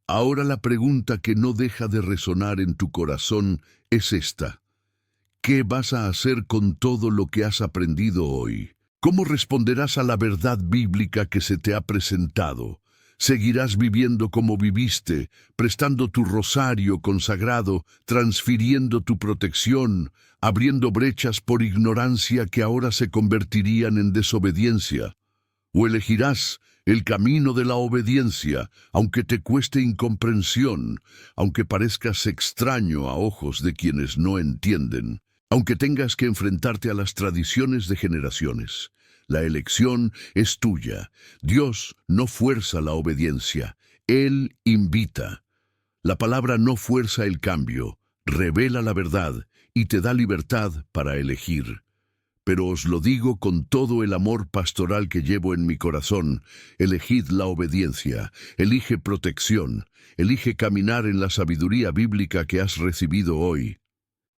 [SPEAKER 1] Ahora la pregunta que no deja de resonar en tu corazón es esta: ¿qué vas a hacer con todo lo que has aprendido hoy? ¿Cómo responderás a la verdad bíblica que se te ha presentado? ¿Seguirás viviendo como viviste, prestando tu rosario consagrado, transfiriendo tu protección, abriendo brechas por ignorancia que ahora se convertirían en desobediencia? ¿O elegirás el camino de la obediencia, aunque te cueste incomprensión, aunque parezcas extraño a ojos de quienes no entienden, aunque tengas que enfrentarte a las tradiciones de generaciones? La elección es tuya. Dios no fuerza la obediencia, Él invita. La palabra no fuerza el cambio, revela la verdad y te da libertad para elegir. Pero os lo digo con todo el amor pastoral que llevo en mi corazón: elegid la obediencia, elige protección, elige caminar en la sabiduría bíblica que has recibido hoy.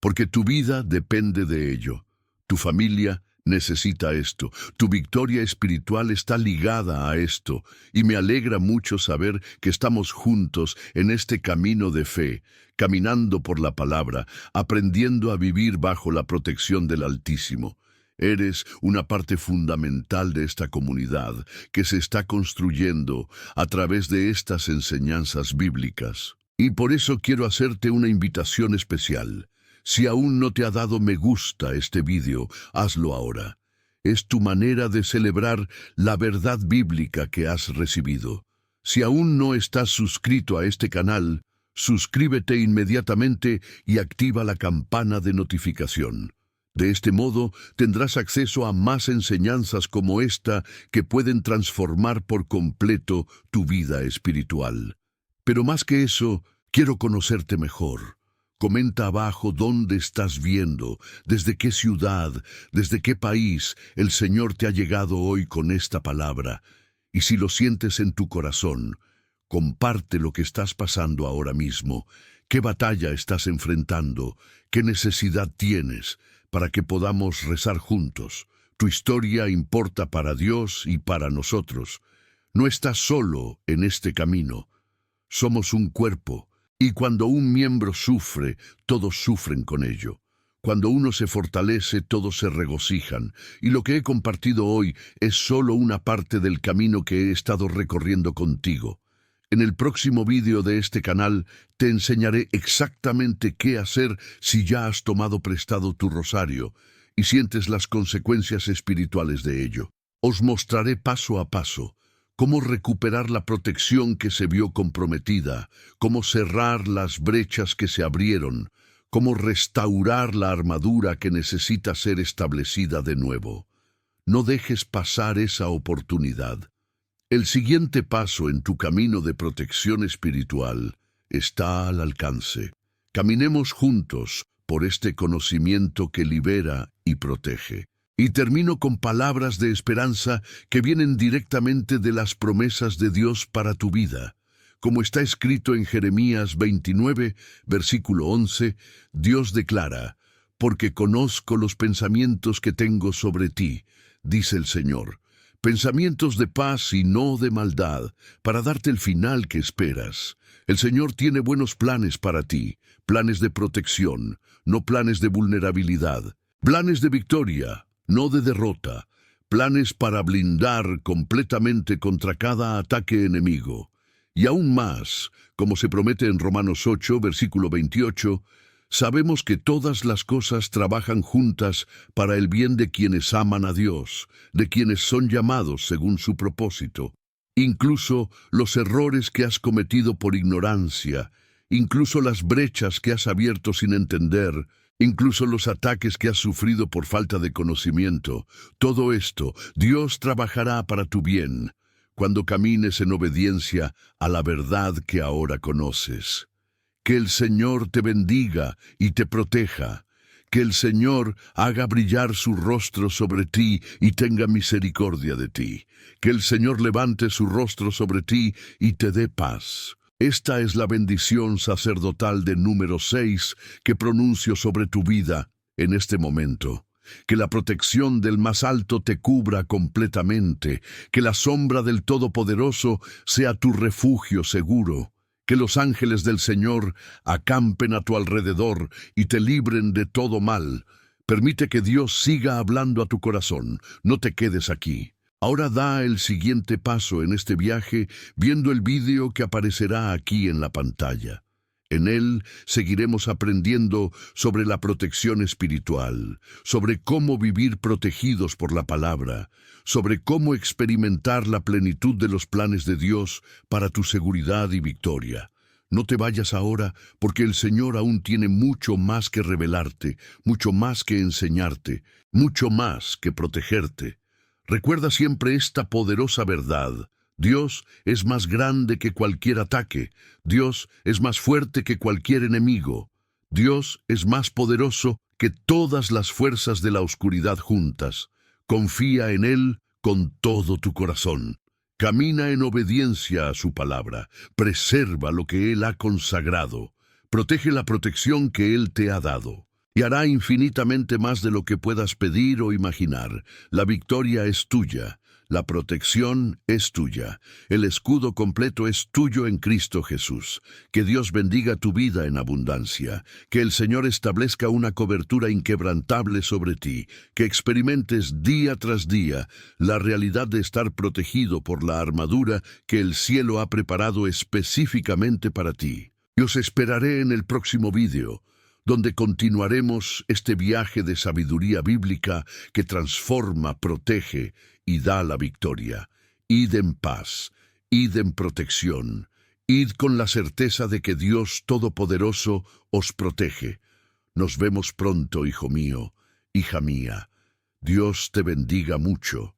[SPEAKER 1] Porque tu vida depende de ello, tu familia necesita esto, tu victoria espiritual está ligada a esto, y me alegra mucho saber que estamos juntos en este camino de fe, caminando por la palabra, aprendiendo a vivir bajo la protección del Altísimo. Eres una parte fundamental de esta comunidad que se está construyendo a través de estas enseñanzas bíblicas. Y por eso quiero hacerte una invitación especial. Si aún no te ha dado me gusta este vídeo, hazlo ahora. Es tu manera de celebrar la verdad bíblica que has recibido. Si aún no estás suscrito a este canal, suscríbete inmediatamente y activa la campana de notificación. De este modo tendrás acceso a más enseñanzas como esta que pueden transformar por completo tu vida espiritual. Pero más que eso, quiero conocerte mejor. Comenta abajo dónde estás viendo, desde qué ciudad, desde qué país el Señor te ha llegado hoy con esta palabra. Y si lo sientes en tu corazón, comparte lo que estás pasando ahora mismo, qué batalla estás enfrentando, qué necesidad tienes, para que podamos rezar juntos. Tu historia importa para Dios y para nosotros. No estás solo en este camino. Somos un cuerpo, y cuando un miembro sufre, todos sufren con ello. Cuando uno se fortalece, todos se regocijan, y lo que he compartido hoy es solo una parte del camino que he estado recorriendo contigo. En el próximo vídeo de este canal te enseñaré exactamente qué hacer si ya has tomado prestado tu rosario y sientes las consecuencias espirituales de ello. Os mostraré paso a paso cómo recuperar la protección que se vio comprometida, cómo cerrar las brechas que se abrieron, cómo restaurar la armadura que necesita ser establecida de nuevo. No dejes pasar esa oportunidad. El siguiente paso en tu camino de protección espiritual está al alcance. Caminemos juntos por este conocimiento que libera y protege. Y termino con palabras de esperanza que vienen directamente de las promesas de Dios para tu vida. Como está escrito en Jeremías 29, versículo 11, Dios declara: «Porque conozco los pensamientos que tengo sobre ti», dice el Señor, «pensamientos de paz y no de maldad, para darte el final que esperas». El Señor tiene buenos planes para ti, planes de protección, no planes de vulnerabilidad, planes de victoria, no de derrota, planes para blindar completamente contra cada ataque enemigo. Y aún más, como se promete en Romanos 8, versículo 28, sabemos que todas las cosas trabajan juntas para el bien de quienes aman a Dios, de quienes son llamados según su propósito. Incluso los errores que has cometido por ignorancia, incluso las brechas que has abierto sin entender, incluso los ataques que has sufrido por falta de conocimiento, todo esto Dios trabajará para tu bien, cuando camines en obediencia a la verdad que ahora conoces. Que el Señor te bendiga y te proteja. Que el Señor haga brillar su rostro sobre ti y tenga misericordia de ti. Que el Señor levante su rostro sobre ti y te dé paz. Esta es la bendición sacerdotal de número 6 que pronuncio sobre tu vida en este momento. Que la protección del más alto te cubra completamente. Que la sombra del Todopoderoso sea tu refugio seguro. Que los ángeles del Señor acampen a tu alrededor y te libren de todo mal. Permite que Dios siga hablando a tu corazón. No te quedes aquí. Ahora da el siguiente paso en este viaje viendo el vídeo que aparecerá aquí en la pantalla. En él seguiremos aprendiendo sobre la protección espiritual, sobre cómo vivir protegidos por la palabra, sobre cómo experimentar la plenitud de los planes de Dios para tu seguridad y victoria. No te vayas ahora, porque el Señor aún tiene mucho más que revelarte, mucho más que enseñarte, mucho más que protegerte. Recuerda siempre esta poderosa verdad. Dios es más grande que cualquier ataque. Dios es más fuerte que cualquier enemigo. Dios es más poderoso que todas las fuerzas de la oscuridad juntas. Confía en Él con todo tu corazón. Camina en obediencia a su palabra. Preserva lo que Él ha consagrado. Protege la protección que Él te ha dado. Y hará infinitamente más de lo que puedas pedir o imaginar. La victoria es tuya. La protección es tuya. El escudo completo es tuyo en Cristo Jesús. Que Dios bendiga tu vida en abundancia. Que el Señor establezca una cobertura inquebrantable sobre ti. Que experimentes día tras día la realidad de estar protegido por la armadura que el cielo ha preparado específicamente para ti. Y os esperaré en el próximo vídeo, donde continuaremos este viaje de sabiduría bíblica que transforma, protege y da la victoria. Id en paz, id en protección, id con la certeza de que Dios Todopoderoso os protege. Nos vemos pronto, hijo mío, hija mía. Dios te bendiga mucho.